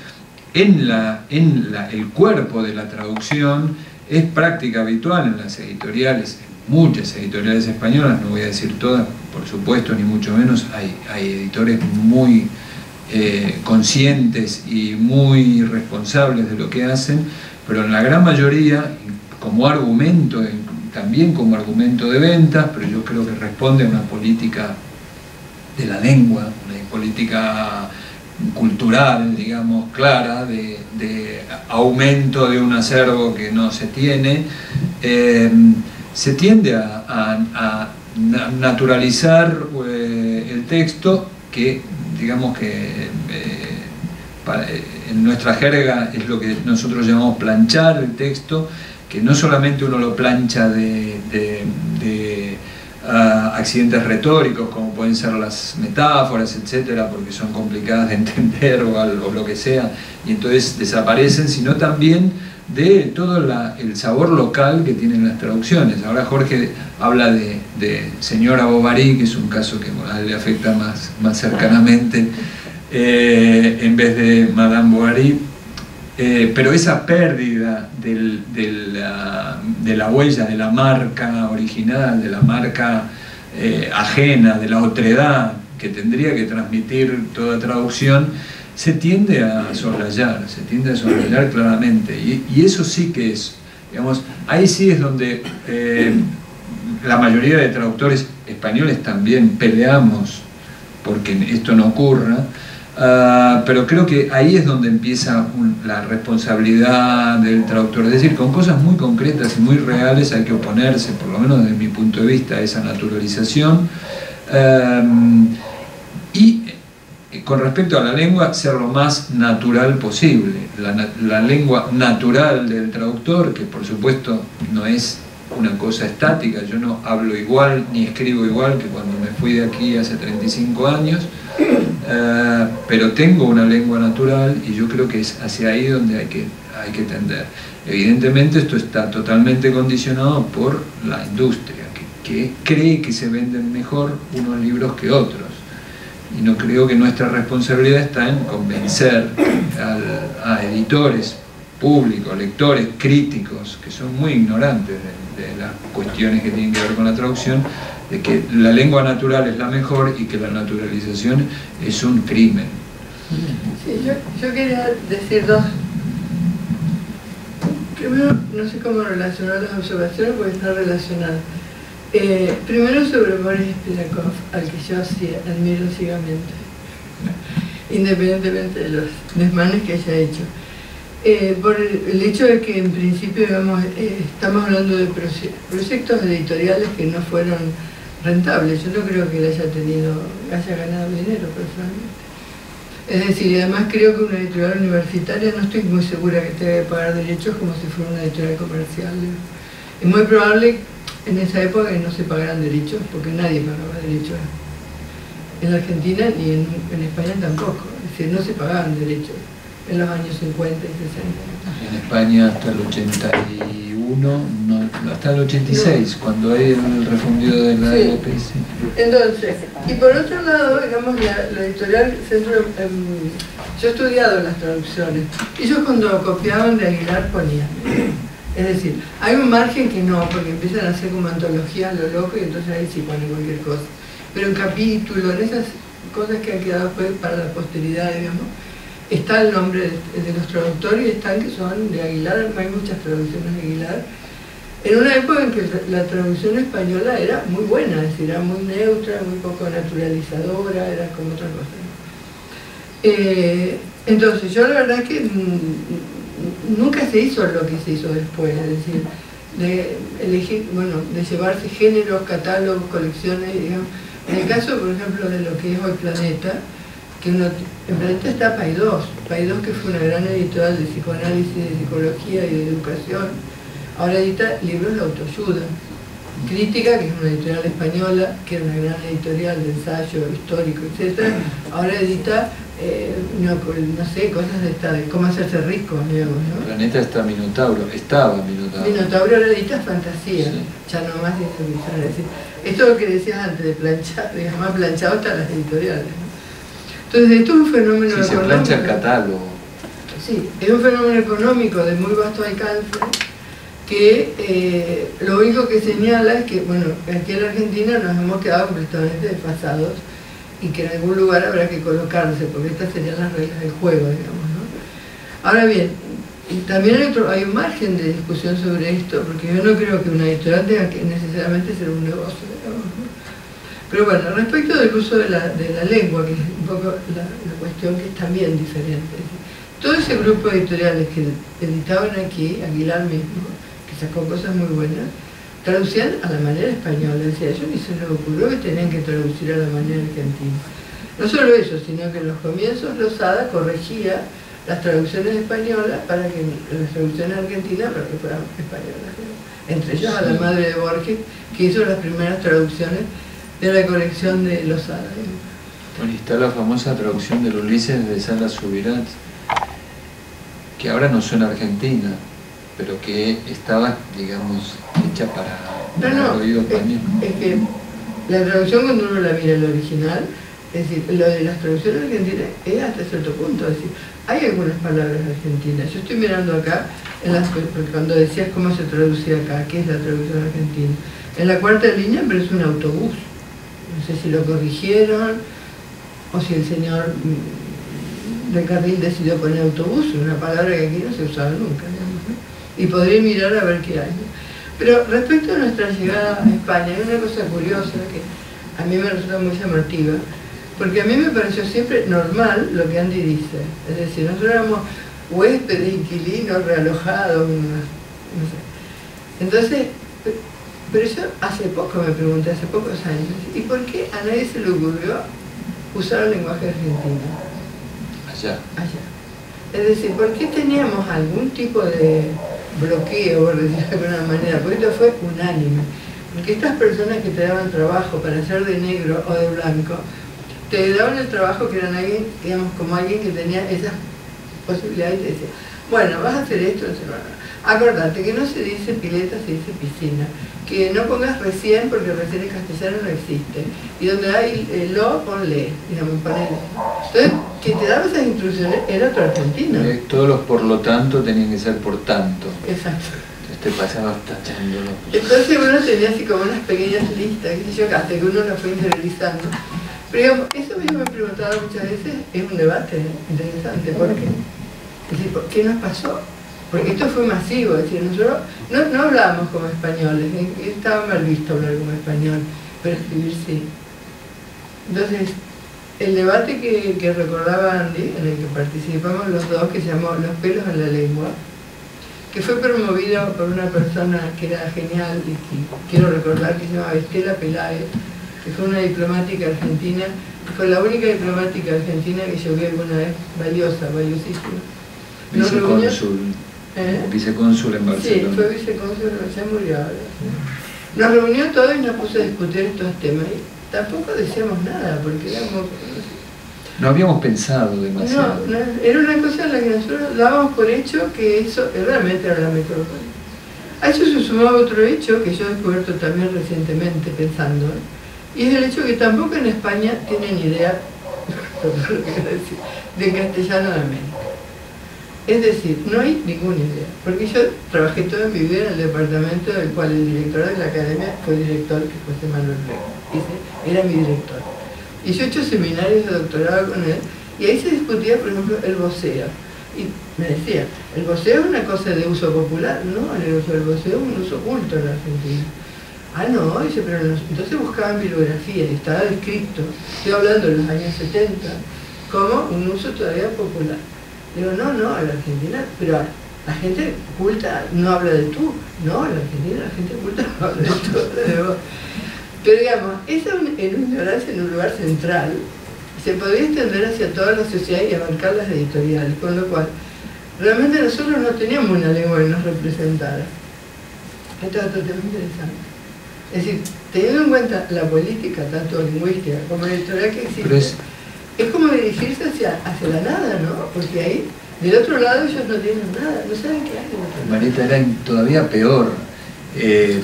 el cuerpo de la traducción es práctica habitual en las editoriales, en muchas editoriales españolas, no voy a decir todas, por supuesto, ni mucho menos, hay editores muy conscientes y muy responsables de lo que hacen, pero en la gran mayoría, como argumento, también como argumento de ventas, pero yo creo que responde a una política de la lengua, una política cultural, digamos, clara, de aumento de un acervo que no se tiene, se tiende a naturalizar el texto, que digamos que en nuestra jerga es lo que nosotros llamamos planchar el texto, que no solamente uno lo plancha de accidentes retóricos, como pueden ser las metáforas, etcétera, porque son complicadas de entender o lo que sea, y entonces desaparecen, sino también de todo el sabor local que tienen las traducciones. Ahora Jorge habla de Señora Bovary, que es un caso que a él le afecta más cercanamente, en vez de Madame Bovary, pero esa pérdida de la huella, de la marca original, de la marca ajena, de la otredad que tendría que transmitir toda traducción, se tiende a soslayar claramente, y eso sí que es, digamos, ahí sí es donde la mayoría de traductores españoles también peleamos porque esto no ocurra. Pero creo que ahí es donde empieza la responsabilidad del traductor, es decir, con cosas muy concretas y muy reales hay que oponerse, por lo menos desde mi punto de vista, a esa naturalización, y con respecto a la lengua, ser lo más natural posible. La lengua natural del traductor, que por supuesto no es una cosa estática, yo no hablo igual ni escribo igual que cuando me fui de aquí hace 35 años, pero tengo una lengua natural y yo creo que es hacia ahí donde hay que tender. Evidentemente esto está totalmente condicionado por la industria, que cree que se venden mejor unos libros que otros, y no creo que nuestra responsabilidad está en convencer a editores, públicos, lectores, críticos, que son muy ignorantes de las cuestiones que tienen que ver con la traducción, de que la lengua natural es la mejor y que la naturalización es un crimen. Sí, yo quería decir dos, primero, no sé cómo relacionar las observaciones porque están relacionadas. Primero sobre Boris Spivakov, al que yo admiro ciegamente, independientemente de los desmanes que haya hecho. Por el hecho de que en principio, digamos, estamos hablando de proyectos editoriales que no fueron rentables. Yo no creo que él haya ganado dinero personalmente. Es decir, además creo que una editorial universitaria no estoy muy segura que tenga que pagar derechos como si fuera una editorial comercial. Es muy probable en esa época que no se pagaran derechos, porque nadie pagaba derechos. En la Argentina ni en España tampoco. Es decir, no se pagaban derechos en los años 50 y 60. En España hasta el 81, hasta el 86, no. Cuando hay el refundido de la EPS. Entonces, y por otro lado, digamos, la editorial Centro, yo he estudiado las traducciones. Ellos cuando copiaban de Aguilar ponían. Es decir, hay un margen que no, porque empiezan a hacer como antologías lo loco y entonces ahí sí ponen cualquier cosa. Pero en capítulo, en esas cosas que han quedado para la posteridad, digamos, está el nombre de los traductores y están que son de Aguilar. Hay muchas traducciones de Aguilar. En una época en que la traducción española era muy buena, es decir, era muy neutra, muy poco naturalizadora, era como otra cosa, ¿no? Entonces, yo la verdad que nunca se hizo lo que se hizo después, es decir, de elegir, bueno, de llevarse géneros, catálogos, colecciones, digamos. En el caso, por ejemplo, de lo que es hoy Planeta, que en Planeta está Paidós, que fue una gran editorial de psicoanálisis, de psicología y de educación. Ahora edita libros de autoayuda. Crítica, que es una editorial española, que era una gran editorial de ensayo histórico, etc. Ahora edita, no sé, cosas de cómo hacerse rico, digamos, ¿no? Planeta está Minotauro, estaba Minotauro. Minotauro ahora edita fantasía, sí. Ya no más dice, es decir, esto es lo que decías antes de planchar, digamos, más planchado están las editoriales, ¿no? Entonces, esto es un fenómeno económico. Se plancha el catálogo. Sí, es un fenómeno económico de muy vasto alcance que lo único que señala es que, bueno, aquí en la Argentina nos hemos quedado completamente desfasados y que en algún lugar habrá que colocarse, porque estas serían las reglas del juego, digamos, ¿no? Ahora bien, también hay un margen de discusión sobre esto, porque yo no creo que una editorial tenga que necesariamente ser un negocio, digamos, ¿no? Pero bueno, respecto del uso de la lengua, que es un poco la cuestión que es también diferente. Todo ese grupo de editoriales que editaban aquí, Aguilar mismo, que sacó cosas muy buenas, traducían a la manera española. Decía, a ellos ni se les ocurrió que tenían que traducir a la manera argentina. No solo eso, sino que en los comienzos Lozada corregía las traducciones españolas para que las traducciones argentinas para que fueran españolas, ¿no? Entre ellos a la madre de Borges, que hizo las primeras traducciones de la colección de Lozada. Bueno, está la famosa traducción del Ulises de Salas Subirats, que ahora no suena argentina, pero que estaba, digamos, hecha para el oído español. Es que la traducción, cuando uno la mira el original, es decir, lo de las traducciones argentinas es hasta cierto punto, es decir, hay algunas palabras argentinas. Yo estoy mirando acá, porque cuando decías cómo se traducía acá, ¿qué es la traducción argentina? En la cuarta línea aparece un autobús. No sé si lo corrigieron o si el señor del carril decidió poner autobús, una palabra que aquí no se usaba nunca, digamos, ¿no? Y podría mirar a ver qué hay, ¿no? Pero respecto a nuestra llegada a España, hay una cosa curiosa que a mí me resulta muy llamativa, porque a mí me pareció siempre normal lo que Andy dice. Es decir, nosotros éramos huéspedes, inquilinos, realojados, no sé. Entonces, pero yo hace poco me pregunté, hace pocos años, ¿y por qué a nadie se le ocurrió usar el lenguaje argentino? Allá. Es decir, ¿por qué teníamos algún tipo de bloqueo, por decirlo de alguna manera? Porque esto fue unánime. Porque estas personas que te daban trabajo para ser de negro o de blanco, te daban el trabajo que eran alguien, digamos, como alguien que tenía esas posibilidades y te decía, bueno, vas a hacer esto, acordate que no se dice pileta, se dice piscina, que no pongas recién porque recién en castellano no existe, y donde hay lo, ponle, digamos, ponele. Entonces, quien te daba esas instrucciones era otro argentino. Todos los por lo tanto tenían que ser por tanto. Exacto. Entonces te pasabas tachándolo. Entonces uno tenía así como unas pequeñas listas, qué sé yo, hasta que uno lo fue interiorizando. Pero digamos, eso mismo me he preguntado muchas veces, es un debate interesante, ¿por qué? Es decir, ¿por qué nos pasó? porque esto fue masivo, es decir, nosotros no hablábamos como españoles, estaba mal visto hablar como español, pero escribir sí. Entonces, el debate que recordaba Andy, en el que participamos los dos, que se llamó Los pelos en la lengua, que fue promovido por una persona que era genial y que quiero recordar, que se llamaba Estela Peláez, que fue una diplomática argentina, que fue la única diplomática argentina que yo vi alguna vez, valiosa, valiosísima. Vicecónsul en Barcelona. Sí, fue vicecónsul, se murió ahora. Nos reunió todos y nos puso a discutir estos temas. Y tampoco decíamos nada, porque éramos... No habíamos pensado demasiado. No, era una cosa en la que nosotros dábamos por hecho que eso realmente era la metrópoli. A eso se sumaba otro hecho que yo he descubierto también recientemente pensando, y es el hecho que tampoco en España tienen idea del castellano de América. Es decir, no hay ninguna idea, porque yo trabajé toda mi vida en el departamento del cual el director de la academia fue director, que fue José Manuel Rego, era mi director. Y yo he hecho seminarios de doctorado con él, y ahí se discutía, por ejemplo, el voceo. Y me decía, el voceo es una cosa de uso popular, no, el voceo es un uso oculto en la Argentina. Ah, no, dice, pero entonces buscaban bibliografía y estaba descrito, estoy hablando de los años 70, como un uso todavía popular. Digo, no, en la Argentina, pero la gente culta no habla de tú, no, en la Argentina la gente culta no habla de tú, habla de vos. Pero digamos, esa ignorancia en un lugar central se podría extender hacia toda la sociedad y abarcar las editoriales, con lo cual realmente nosotros no teníamos una lengua que nos representara. Esto es otro tema interesante. Es decir, teniendo en cuenta la política, tanto lingüística como editorial que existe, es como dirigirse hacia la nada, ¿no? Porque ahí, del otro lado, ellos no tienen nada, no saben qué hay. Marieta, era todavía peor,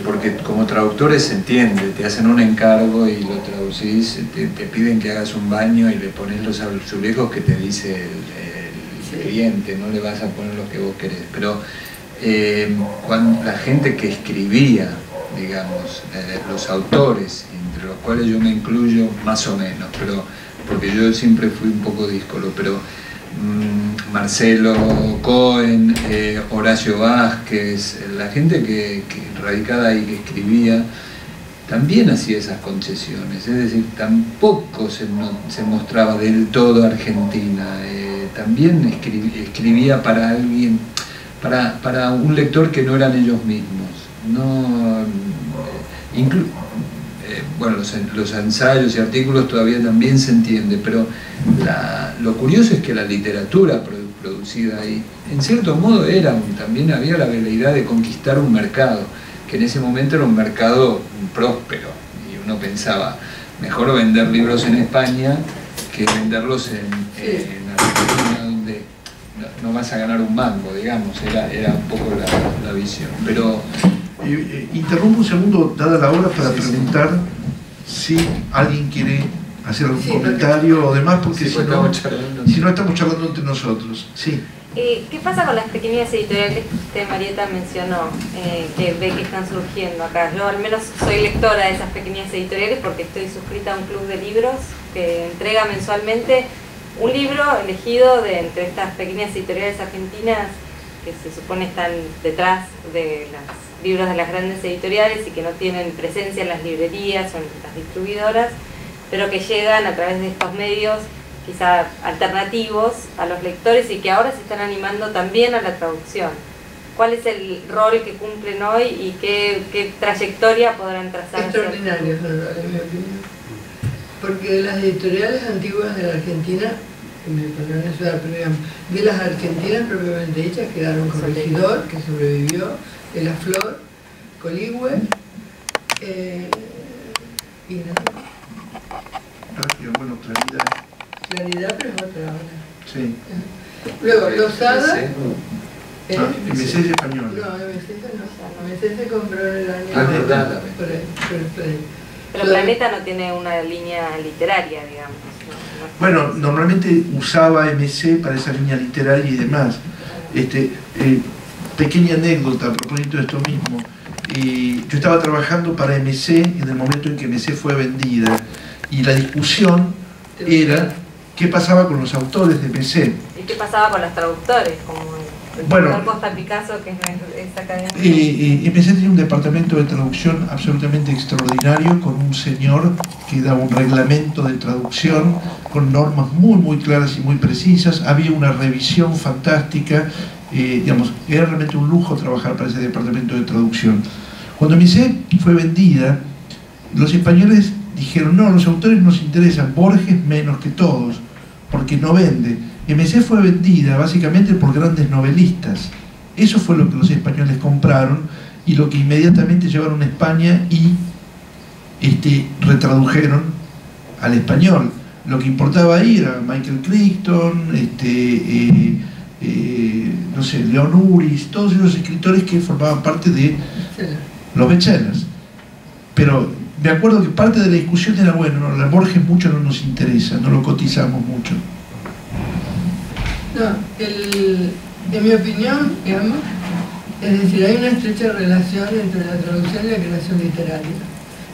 porque como traductores se entiende, te hacen un encargo y lo traducís, te piden que hagas un baño y le pones los azulejos que te dice el cliente, no le vas a poner los que vos querés. Pero cuando la gente que escribía, digamos, los autores, entre los cuales yo me incluyo más o menos, pero porque yo siempre fui un poco díscolo, pero Marcelo Cohen, Horacio Vázquez, la gente que radicada ahí, que escribía, también hacía esas concesiones, es decir, tampoco se mostraba del todo argentina, también escribía para alguien, para un lector que no eran ellos mismos. No, bueno, los ensayos y artículos todavía también se entiende, pero lo curioso es que la literatura producida ahí, en cierto modo también había la veleidad de conquistar un mercado, que en ese momento era un mercado próspero, y uno pensaba, mejor vender libros en España que venderlos en Argentina, donde no vas a ganar un mango, digamos, era un poco la visión. Pero interrumpo un segundo, dada la hora, para preguntar si alguien quiere hacer algún comentario o demás, porque si no estamos charlando entre nosotros. Sí. ¿Qué pasa con las pequeñas editoriales que usted, Marieta, mencionó, que ve que están surgiendo acá? Yo al menos soy lectora de esas pequeñas editoriales porque estoy suscrita a un club de libros que entrega mensualmente un libro elegido de entre estas pequeñas editoriales argentinas que se supone están detrás de los libros de las grandes editoriales y que no tienen presencia en las librerías o en las distribuidoras, pero que llegan a través de estos medios quizá alternativos a los lectores y que ahora se están animando también a la traducción. ¿Cuál es el rol que cumplen hoy y qué trayectoria podrán trazar? Extraordinario, en mi opinión. Porque las editoriales antiguas de la Argentina, me podrán ayudar, pero digamos, de las argentinas propiamente dichas quedaron Corregidor, que sobrevivió, De la Flor, Coligüe, y nada. Bueno, Claridad. Claridad, pero es otra ahora. Sí. Luego, Losada. MC es español. No, MC no. MC se compró en el año. Planeta. Pero Planeta no tiene una línea literaria, digamos. Bueno, normalmente usaba MC para esa línea literaria y demás. Pequeña anécdota a propósito de esto mismo. Yo estaba trabajando para MC en el momento en que MC fue vendida y la discusión era qué pasaba con los autores de MC. ¿Y qué pasaba con los traductores? Bueno, Costa Picasso, que es académico. Empecé a tener un departamento de traducción absolutamente extraordinario, con un señor que daba un reglamento de traducción con normas muy claras y muy precisas. Había una revisión fantástica, digamos, era realmente un lujo trabajar para ese departamento de traducción. Cuando MSE fue vendida, los españoles dijeron: no, los autores nos interesan, Borges menos que todos, porque no vende. MSE fue vendida básicamente por grandes novelistas. Eso fue lo que los españoles compraron y lo que inmediatamente llevaron a España y retradujeron al español. Lo que importaba ahí era Michael Crichton, no sé, Leon Uris, todos esos escritores que formaban parte de los bestsellers. Pero me acuerdo que parte de la discusión era: bueno, no, la Borges mucho no nos interesa, no lo cotizamos mucho. No, en mi opinión, digamos, es decir, hay una estrecha relación entre la traducción y la creación literaria.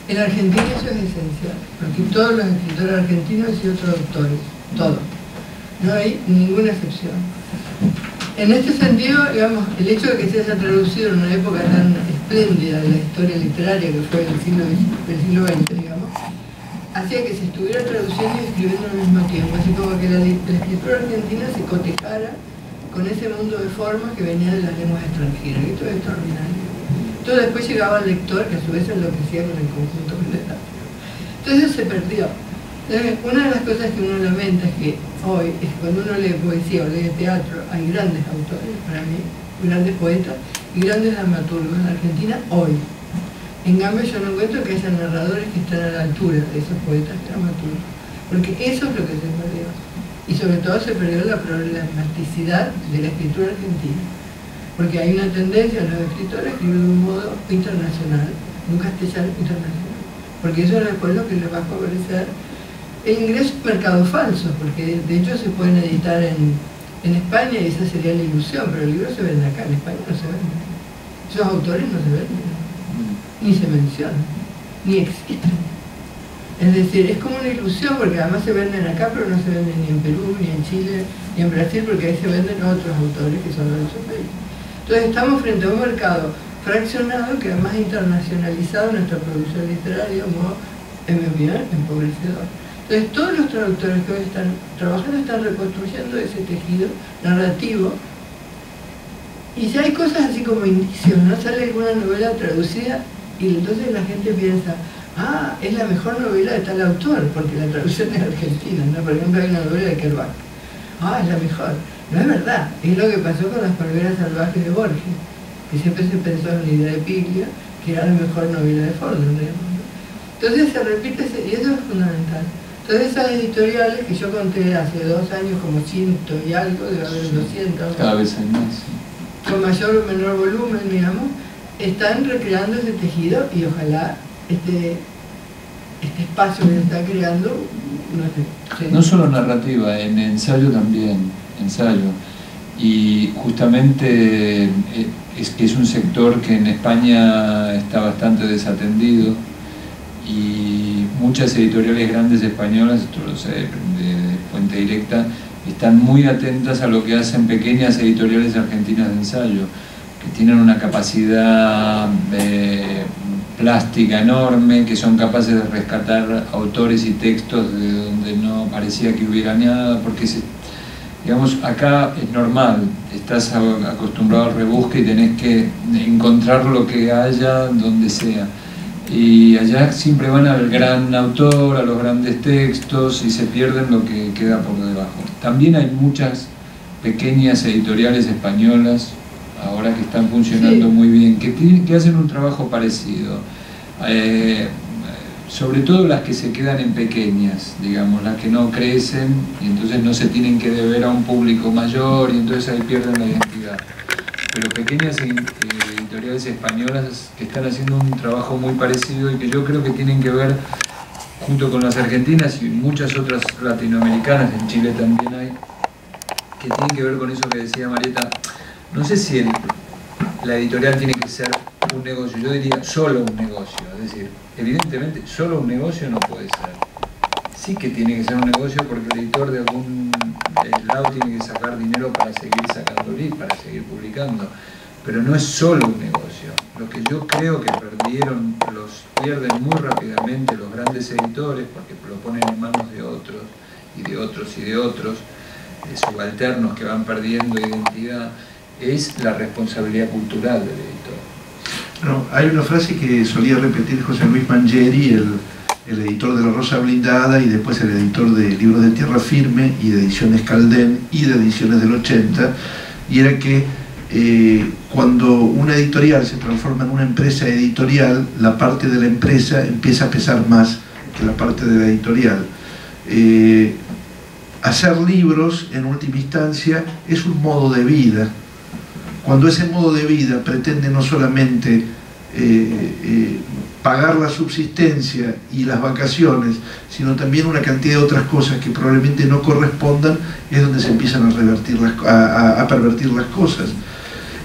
En Argentina eso es esencial, porque todos los escritores argentinos han sido traductores, todos. No hay ninguna excepción. En este sentido, digamos, el hecho de que se haya traducido en una época tan espléndida de la historia literaria, que fue el siglo XX, digamos, hacía que se estuviera traduciendo y escribiendo al mismo tiempo, así como que la escritura argentina se cotejara con ese mundo de formas que venía de las lenguas extranjeras. Esto es extraordinario. Entonces después llegaba el lector, que a su vez enloquecía con el conjunto literario. Entonces se perdió. Entonces, una de las cosas que uno lamenta es que hoy, cuando uno lee poesía o lee teatro, hay grandes autores, para mí, grandes poetas y grandes dramaturgos en Argentina hoy. En cambio, yo no encuentro que haya narradores que estén a la altura de esos poetas dramaturgos, porque eso es lo que se perdió. Y sobre todo se perdió la problematicidad de la escritura argentina, porque hay una tendencia en los escritores a escribir de un modo internacional, un castellano internacional, porque eso es después lo que les va a favorecer el ingreso a mercados falsos, porque de hecho se pueden editar en España y esa sería la ilusión, pero el libro se vende acá, en España no se vende. Esos autores no se venden, ni se mencionan, ni existen. Es decir, es como una ilusión, porque además se venden acá, pero no se venden ni en Perú, ni en Chile, ni en Brasil, porque ahí se venden otros autores que son de esos países. Entonces estamos frente a un mercado fraccionado que además ha internacionalizado nuestra producción literaria de un modo, en mi opinión, empobrecedor. Entonces todos los traductores que hoy están trabajando están reconstruyendo ese tejido narrativo. Y si hay cosas así como indicios, ¿no? Sale alguna novela traducida y entonces la gente piensa: ah, es la mejor novela de tal autor, porque la traducción es argentina, ¿no? Por ejemplo, hay una novela de Kerouac. Ah, es la mejor. No es verdad. Es lo que pasó con Las Palmeras Salvajes de Borges, que siempre se pensó en la idea de Piglia, que era la mejor novela de Fordham, digamos, ¿no? Entonces se repite, y eso es fundamental. Entonces esas editoriales que yo conté hace 2 años como 100 y algo, debe haber 200. Cada vez hay más. Con mayor o menor volumen, digamos, están recreando ese tejido y ojalá este espacio que se está creando no solo narrativa, en ensayo también, ensayo. Y justamente es un sector que en España está bastante desatendido y muchas editoriales grandes españolas, esto lo sé de fuente directa, están muy atentas a lo que hacen pequeñas editoriales argentinas de ensayo, que tienen una capacidad plástica enorme, que son capaces de rescatar autores y textos de donde no parecía que hubiera nada, porque digamos, acá es normal, estás acostumbrado al rebusque y tenés que encontrar lo que haya donde sea. Y allá siempre van al gran autor, a los grandes textos y se pierden lo que queda por debajo. También hay muchas pequeñas editoriales españolas ahora que están funcionando muy bien, que hacen un trabajo parecido. Sobre todo las que se quedan en pequeñas, digamos, las que no crecen y entonces no se tienen que deber a un público mayor y entonces ahí pierden la identidad. Pero pequeñas editoriales españolas que están haciendo un trabajo muy parecido y que yo creo que tienen que ver, junto con las argentinas y muchas otras latinoamericanas, en Chile también hay, que tienen que ver con eso que decía Marieta. No sé si la editorial tiene que ser un negocio, yo diría solo un negocio, es decir, evidentemente solo un negocio no puede ser. sí que tiene que ser un negocio porque el editor de algún lado tiene que sacar dinero para seguir sacando libros, para seguir publicando. Pero no es solo un negocio. Lo que yo creo que pierden muy rápidamente los grandes editores porque lo ponen en manos de otros, y de otros, y de otros, subalternos que van perdiendo identidad, es la responsabilidad cultural del editor. No, hay una frase que solía repetir José Luis Mangieri, el editor de La Rosa Blindada y después el editor de Libros de Tierra Firme y de Ediciones Caldén y de Ediciones del 80, y era que cuando una editorial se transforma en una empresa editorial, la parte de la empresa empieza a pesar más que la parte de la editorial. Hacer libros, en última instancia, es un modo de vida. Cuando ese modo de vida pretende no solamente pagar la subsistencia y las vacaciones, sino también una cantidad de otras cosas que probablemente no correspondan, es donde se empiezan a pervertir las cosas.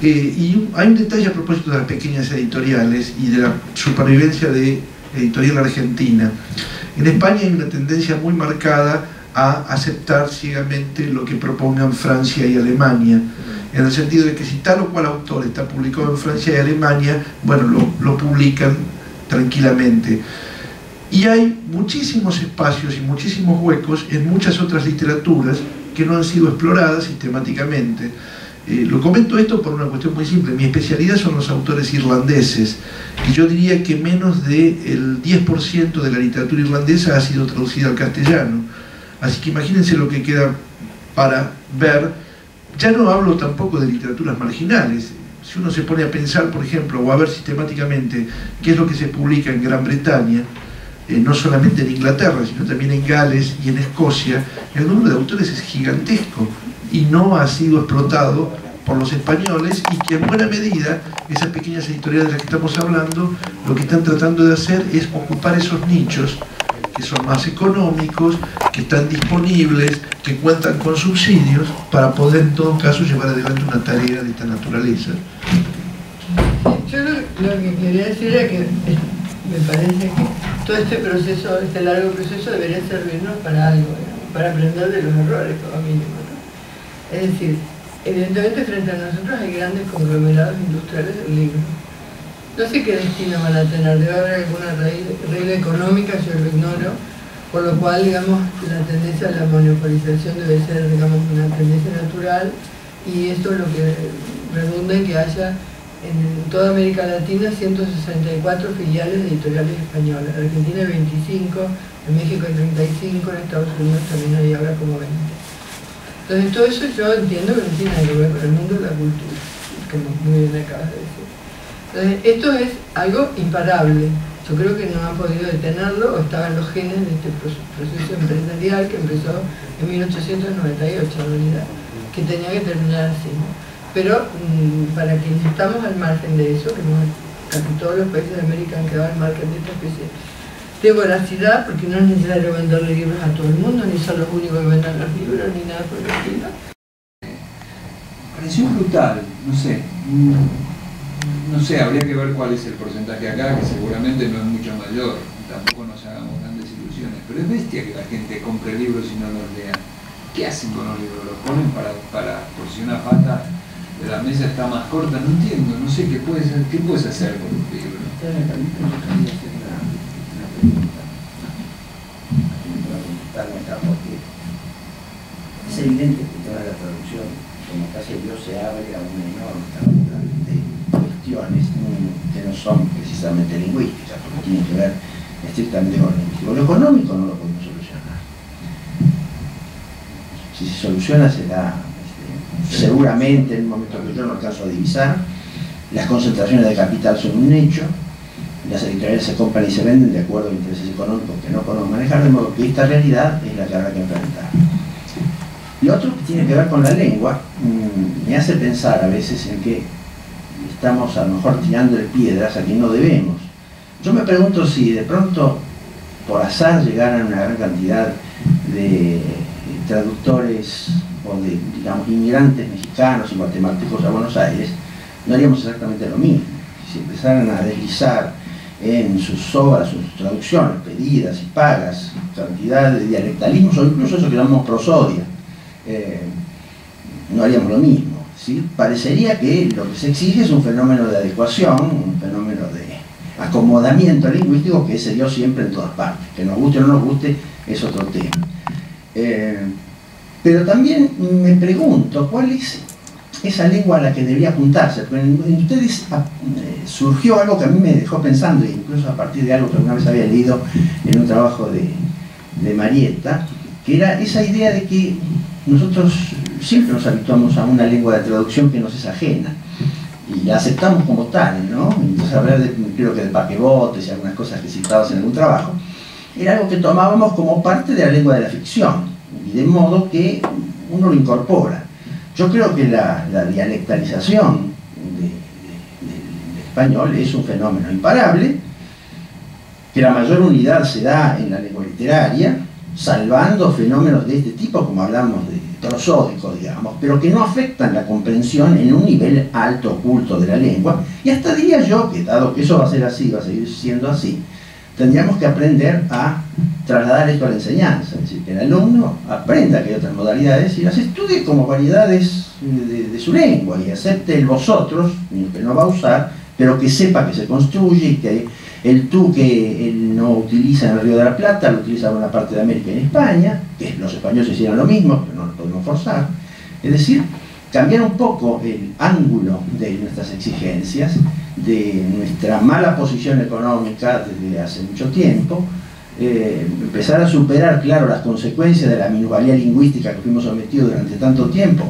Y hay un detalle a propósito de las pequeñas editoriales y de la supervivencia de editorial argentina. En España hay una tendencia muy marcada a aceptar ciegamente lo que propongan Francia y Alemania, en el sentido de que si tal o cual autor está publicado en Francia y Alemania, bueno, lo publican tranquilamente. Y hay muchísimos espacios y muchísimos huecos en muchas otras literaturas que no han sido exploradas sistemáticamente. Lo comento esto por una cuestión muy simple. Mi especialidad son los autores irlandeses, y yo diría que menos del 10% de la literatura irlandesa ha sido traducida al castellano. Así que imagínense lo que queda para ver. Ya no hablo tampoco de literaturas marginales. Si uno se pone a pensar, por ejemplo, o a ver sistemáticamente qué es lo que se publica en Gran Bretaña, no solamente en Inglaterra, sino también en Gales y en Escocia, el número de autores es gigantesco y no ha sido explotado por los españoles, y que en buena medida esas pequeñas editoriales de las que estamos hablando lo que están tratando de hacer es ocupar esos nichos que son más económicos, que están disponibles, que cuentan con subsidios para poder en todo caso llevar adelante una tarea de esta naturaleza. Yo lo que quería decir es que me parece que todo este proceso, este largo proceso debería servirnos para algo, ¿no? Para aprender de los errores, como mínimo, ¿no? Es decir, evidentemente frente a nosotros hay grandes conglomerados industriales del libro. No sé qué destino van a tener, debe haber alguna regla económica, yo lo ignoro, por lo cual, digamos, la tendencia a la monopolización debe ser, digamos, una tendencia natural, y esto es lo que redunda en que haya en toda América Latina 164 filiales de editoriales españolas. En Argentina hay 25, en México hay 35, en Estados Unidos también hay ahora como 20. Entonces todo eso yo entiendo que no tiene nada que ver con el mundo de la cultura, como muy bien acabas de decir. Entonces esto es algo imparable. Yo creo que no ha podido detenerlo, o estaba en los genes de este proceso empresarial que empezó en 1898 en realidad, que tenía que terminar así, ¿no? Pero para quienes estamos al margen de eso, que casi todos los países de América han quedado al margen de esta especie de voracidad, porque no es necesario venderle libros a todo el mundo, ni son los únicos que venden los libros, ni nada por el estilo. Pareció brutal, no sé, habría que ver cuál es el porcentaje acá, que seguramente no es mucho mayor, tampoco nos hagamos grandes ilusiones, pero es bestia que la gente compre libros y no los lea. ¿Qué hacen con los libros? ¿Los ponen para por si una pata de la mesa está más corta? No entiendo, no sé qué puedes hacer con un libro. Es evidente que toda la traducción, como casi Dios, se abre a una enorme cantidad de cuestiones que no son precisamente lingüísticas, porque tienen que ver estrictamente con lo lingüístico. Lo económico no lo podemos solucionar. Si se soluciona será seguramente en un momento que yo no alcanzo a divisar. Las concentraciones de capital son un hecho, las editoriales se compran y se venden de acuerdo a intereses económicos que no podemos manejar, de modo que esta realidad es la que habrá que enfrentar. Lo otro que tiene que ver con la lengua me hace pensar a veces en que estamos a lo mejor tirándole piedras a quien no debemos. Yo me pregunto si de pronto por azar llegaran una gran cantidad de traductores o de, digamos, inmigrantes mexicanos y guatemaltecos a Buenos Aires, no haríamos exactamente lo mismo. Si empezaran a deslizar en sus obras, sus traducciones, pedidas y pagas, cantidad de dialectalismos, o incluso eso que llamamos prosodia, no haríamos lo mismo, ¿sí? Parecería que lo que se exige es un fenómeno de adecuación, un fenómeno de acomodamiento lingüístico que se dio siempre en todas partes. Que nos guste o no nos guste es otro tema. Pero también me pregunto cuál es esa lengua a la que debería apuntarse, porque en ustedes surgió algo que a mí me dejó pensando, incluso a partir de algo que una vez había leído en un trabajo de Marietta, que era esa idea de que nosotros siempre nos habituamos a una lengua de traducción que nos es ajena y la aceptamos como tal, ¿no? Entonces hablar creo que de paquebotes y algunas cosas que citabas en algún trabajo, era algo que tomábamos como parte de la lengua de la ficción, y de modo que uno lo incorpora. Yo creo que la dialectalización del español es un fenómeno imparable, que la mayor unidad se da en la lengua literaria, salvando fenómenos de este tipo, como hablamos de prosódico, digamos, pero que no afectan la comprensión en un nivel alto, oculto de la lengua, y hasta diría yo que, dado que eso va a ser así, va a seguir siendo así, tendríamos que aprender a trasladar esto a la enseñanza, es decir, que el alumno aprenda que hay otras modalidades y las estudie como variedades de su lengua y acepte el vosotros, que no va a usar, pero que sepa que se construye y que el tú que él no utiliza en el Río de la Plata lo utiliza en una parte de América y en España, que los españoles hicieron lo mismo, pero no lo podemos forzar. Es decir, cambiar un poco el ángulo de nuestras exigencias, de nuestra mala posición económica desde hace mucho tiempo, empezar a superar, claro, las consecuencias de la minusvalía lingüística que fuimos sometidos durante tanto tiempo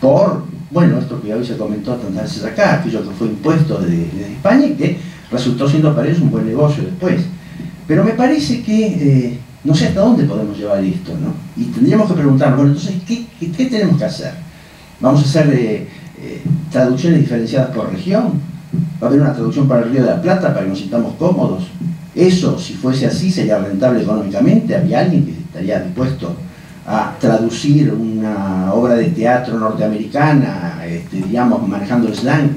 por, bueno, esto que hoy se comentó tantas veces acá, aquello que fue impuesto desde España y que resultó siendo para ellos un buen negocio después. Pero me parece que no sé hasta dónde podemos llevar esto, ¿no? Y tendríamos que preguntarnos, bueno, entonces, ¿qué tenemos que hacer? ¿Vamos a hacer traducciones diferenciadas por región? ¿Va a haber una traducción para el Río de la Plata para que nos sintamos cómodos? Eso, si fuese así, sería rentable económicamente. ¿Había alguien que estaría dispuesto a traducir una obra de teatro norteamericana, digamos, manejando el slang,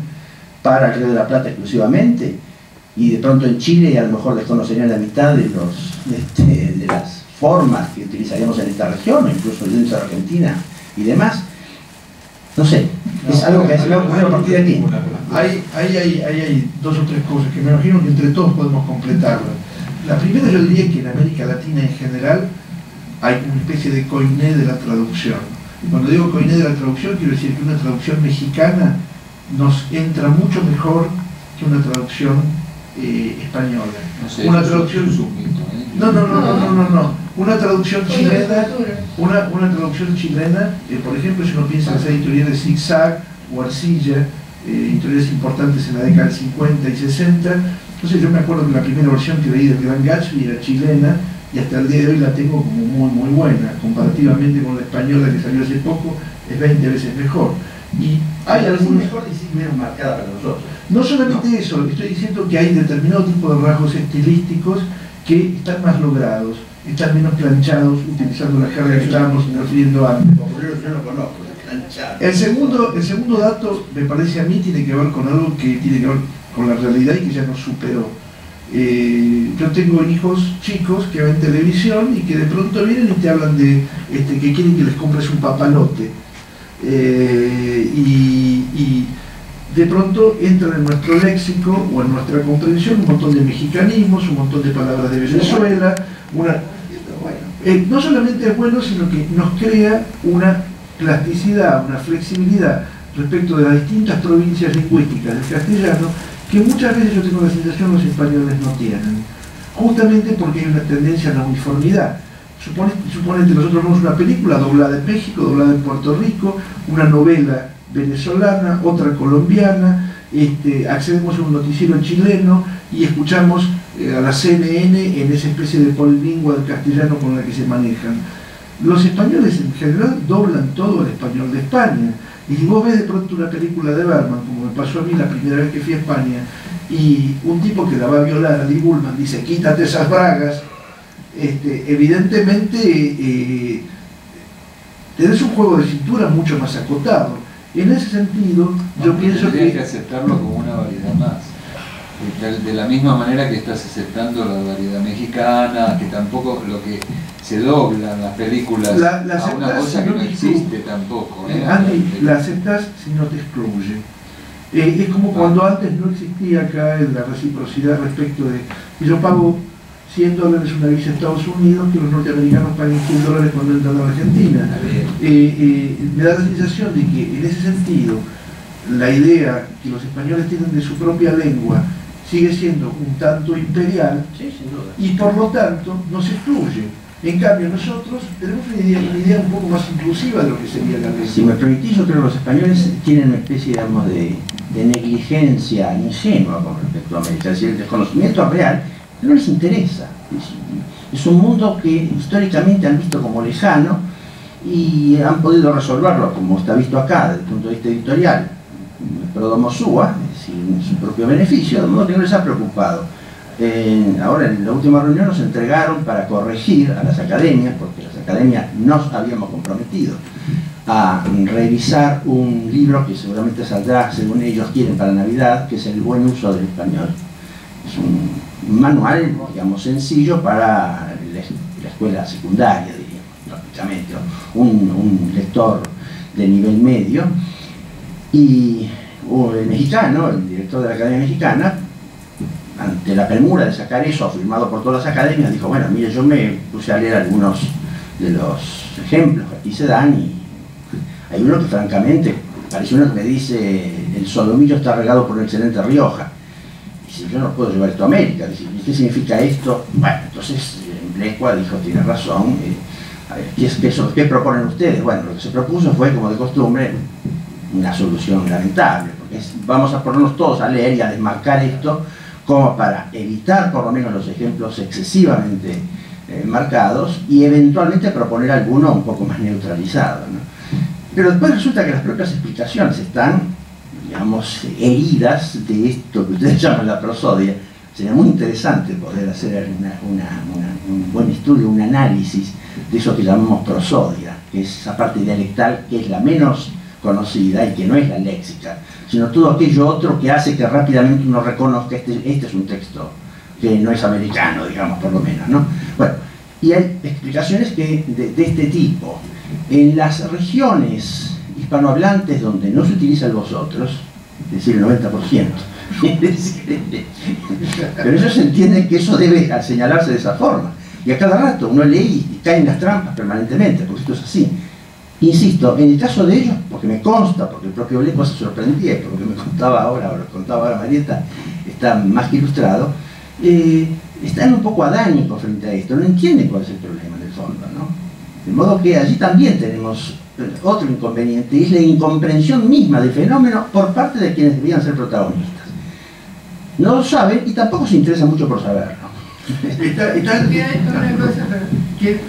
para el Río de la Plata exclusivamente? Y de pronto en Chile a lo mejor desconocerían la mitad de las formas que utilizaríamos en esta región, o incluso dentro de Argentina y demás. No sé, es algo que se va a ocurrir a partir de aquí. Hay dos o tres cosas que me imagino que entre todos podemos completarlas. La primera, yo diría que en América Latina en general hay una especie de coiné de la traducción. Cuando digo coiné de la traducción, quiero decir que una traducción mexicana nos entra mucho mejor que una traducción española. No sé, una traducción... No. Una traducción chilena, una traducción chilena, por ejemplo, si uno piensa en las editoriales Zigzag o Arcilla, editoriales importantes en la década del 50 y 60, entonces yo me acuerdo que la primera versión que leí del Gran Gatsby era chilena, y hasta el día de hoy la tengo como muy buena, comparativamente con la española que salió hace poco, es 20 veces mejor. Y hay algunos... mejor y menos marcada para nosotros. No solamente eso, estoy diciendo que hay determinado tipo de rasgos estilísticos que están más logrados, están menos planchados, utilizando la jerga que estábamos refiriendo antes. Yo no conozco planchado. El segundo dato, me parece a mí, tiene que ver con algo que tiene que ver con la realidad y que ya nos superó. Yo tengo hijos chicos que ven televisión y que de pronto vienen y te hablan de que quieren que les compres un papalote. Y de pronto entran en nuestro léxico o en nuestra comprensión un montón de mexicanismos, un montón de palabras de Venezuela. No solamente es bueno, sino que nos crea una plasticidad, una flexibilidad respecto de las distintas provincias lingüísticas del castellano que muchas veces yo tengo la sensación los españoles no tienen, justamente porque hay una tendencia a la uniformidad. Suponete, nosotros vemos una película doblada en México, doblada en Puerto Rico, una novela venezolana, otra colombiana, accedemos a un noticiero chileno y escuchamos a la CNN en esa especie de polilingua del castellano con la que se manejan. Los españoles en general doblan todo al español de España. Y si vos ves de pronto una película de Bergman, como me pasó a mí la primera vez que fui a España, y un tipo que la va a violar a Lee Bullman dice, quítate esas bragas, evidentemente tenés un juego de cintura mucho más acotado. En ese sentido, yo pienso que... Tendrías que aceptarlo como una variedad más. De la misma manera que estás aceptando la variedad mexicana, que tampoco lo que se dobla en las películas la a una cosa que no existe tampoco. Andy, la aceptás si no te excluye. Es como cuando antes no existía acá la reciprocidad respecto de que yo pago $100 una visa a Estados Unidos, que los norteamericanos paguen $100 cuando entran a la Argentina. Me da la sensación de que en ese sentido la idea que los españoles tienen de su propia lengua sigue siendo un tanto imperial, sí, sin duda, y por lo tanto nos excluye. En cambio nosotros tenemos una idea un poco más inclusiva de lo que sería la lengua. Si me permitís, yo creo que los españoles tienen una especie, digamos, de negligencia ingenua con respecto a América, es decir, el desconocimiento real no les interesa. Es un mundo que históricamente han visto como lejano y han podido resolverlo, como está visto acá, desde el punto de vista editorial, pro domo sua, es decir, en su propio beneficio, de modo que no les ha preocupado. Ahora, en la última reunión nos entregaron para corregir a las academias, porque las academias nos habíamos comprometido a revisar un libro que seguramente saldrá, según ellos quieren, para Navidad, que es El buen uso del español. Es un manual, digamos, sencillo para la escuela secundaria, diríamos, prácticamente, un lector de nivel medio. Y el mexicano, el director de la Academia Mexicana, ante la premura de sacar eso, firmado por todas las academias, dijo, bueno, mire, yo me puse a leer algunos de los ejemplos que aquí se dan y hay uno que francamente parece uno que me dice el solomillo está regado por un excelente Rioja. Y si yo no puedo llevar esto a América, decir, ¿qué significa esto? Bueno, entonces Blecua dijo, tiene razón, a ver, ¿qué proponen ustedes? Bueno, lo que se propuso fue, como de costumbre, una solución lamentable, porque vamos a ponernos todos a leer y a desmarcar esto como para evitar por lo menos los ejemplos excesivamente marcados y eventualmente proponer alguno un poco más neutralizado, ¿no? Pero después resulta que las propias explicaciones están, digamos, heridas de esto que ustedes llaman la prosodia. Sería muy interesante poder hacer un buen estudio, un análisis de eso que llamamos prosodia, que es esa parte dialectal que es la menos conocida y que no es la léxica, sino todo aquello otro que hace que rápidamente uno reconozca este es un texto que no es americano, digamos, por lo menos, ¿no? Bueno, y hay explicaciones que, de este tipo. En las regiones hispanohablantes donde no se utiliza el vosotros, es decir, el 90%, pero ellos entienden que eso debe señalarse de esa forma. Y a cada rato uno lee y caen las trampas permanentemente, porque esto es así. Insisto, en el caso de ellos, porque me consta, porque el propio Blecua se sorprendía, porque me contaba ahora, o lo contaba ahora Marieta, está más que ilustrado, están un poco adánicos frente a esto, no entienden cuál es el problema en el fondo, ¿no? De modo que allí también tenemos otro inconveniente, y es la incomprensión misma del fenómeno por parte de quienes debían ser protagonistas. No lo saben y tampoco se interesa mucho por saberlo. Hay una cosa que,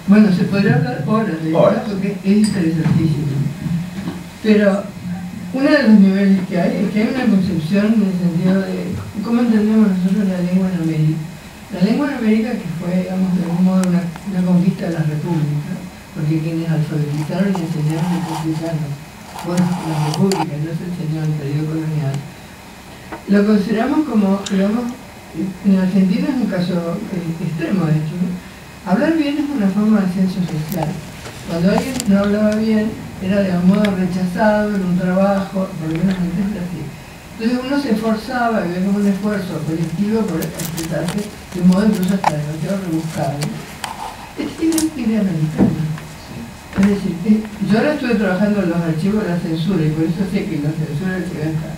bueno, se podría hablar horas de esto porque es interesantísimo. Pero uno de los niveles que hay es que hay una concepción en el sentido de cómo entendemos nosotros la lengua en América. La lengua en América, que fue, digamos, de algún modo una conquista de las repúblicas, porque quienes alfabetizaron y enseñaron el castellano fueron las repúblicas, no se enseñó en el periodo colonial, lo consideramos como, digamos, en Argentina es un caso extremo de hecho, ¿no? Hablar bien es una forma de ascenso social. Cuando alguien no hablaba bien, era de algún modo rechazado en un trabajo, por lo menos antes era así. Entonces uno se esforzaba, había como un esfuerzo colectivo por expresarse de un modo incluso hasta demasiado rebuscado. Este tiene una idea americana. Es decir, yo ahora estuve trabajando en los archivos de la censura y por eso sé que la censura se deja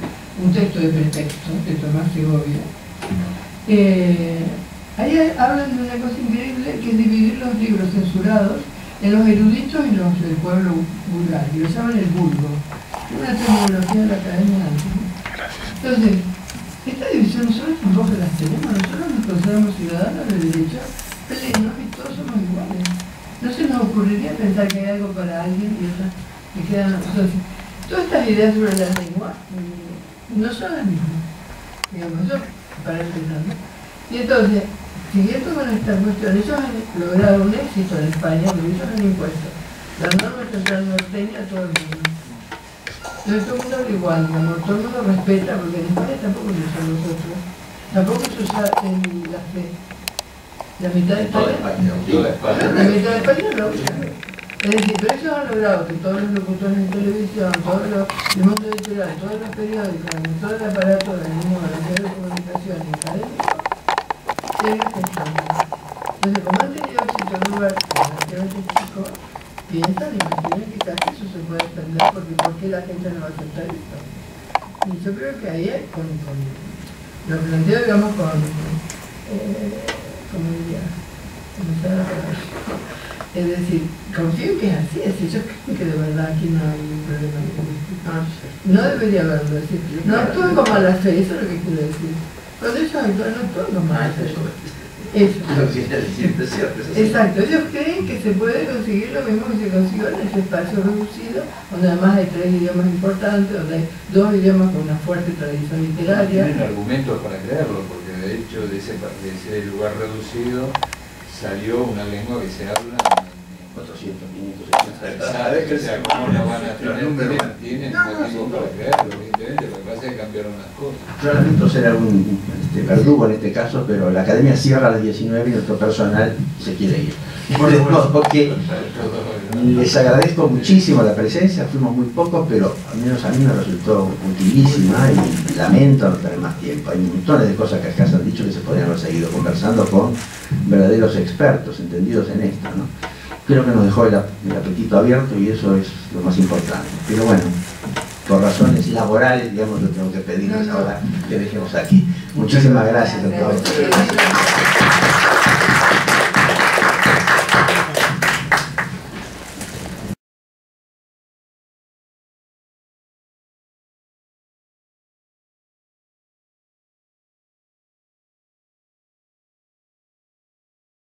un texto de pretexto de Tomás Segovia. Ahí hablan de una cosa increíble que es dividir los libros censurados en los eruditos y los del pueblo vulgar, y lo llaman el vulgo. Es una terminología de la academia antes. Entonces, esta división nosotros tampoco las tenemos, nosotros nos consideramos ciudadanos de derecho plenos y todos somos iguales. No se nos ocurriría pensar que hay algo para alguien y otras que quedan. Entonces, todas estas ideas sobre la lengua no son las mismas, digamos, eso para empezar, ¿no? Y entonces, siguiendo con esta cuestión, ellos han logrado un éxito en España, porque ellos han impuesto la norma central norteña a todo el mundo. Entonces todo el mundo habla igual, digamos, todo el mundo respeta, porque en España tampoco se usa nosotros. Tampoco se usa la fe. La mitad de España. La mitad de España no lo usa. Es decir, pero ellos han logrado que todos los locutores en televisión, todo el mundo editorial, todos los periódicos, todo el aparato del mundo de los medios de comunicación y académico, tengan gestiones. Entonces, como han tenido éxito en un lugar relativamente chico, piensan, imaginan que casi eso se puede extender porque ¿por qué la gente no va a aceptar esto? Y yo creo que ahí hay lo planteo, digamos, ¿cómo diría? Es decir, confío que es así, yo creo que de verdad aquí no hay ningún problema lingüístico. No debería haberlo, es decir, no actúen como a la fe, eso es lo que quiero decir. Cuando ellos actúan, no actúan como a la fe. Eso. Exacto, ellos creen que se puede conseguir lo mismo que se consiguió en ese espacio reducido, donde además hay 3 idiomas importantes, donde hay 2 idiomas con una fuerte tradición literaria. Tienen argumentos para creerlo, porque de hecho de ese lugar reducido salió una lengua que se habla en 400, 500, 600. o sea, ¿cómo no van a tener? Tienen motivos para creerlo, evidentemente, lo que pasa es que cambiaron las cosas. Yo lamento ser algún verdugo en este caso, pero la academia cierra a las 19 y nuestro personal se quiere ir. De modo que les agradezco muchísimo la presencia, fuimos muy pocos, pero al menos a mí me resultó utilísima y lamento no tener más tiempo. Hay montones de cosas que acá se han dicho que se podrían haber seguido conversando con verdaderos expertos, entendidos en esto, ¿no? Creo que nos dejó el apetito abierto y eso es lo más importante. Pero bueno, por razones laborales, digamos, yo tengo que pedirles ahora que dejemos aquí. Muchísimas gracias a todos.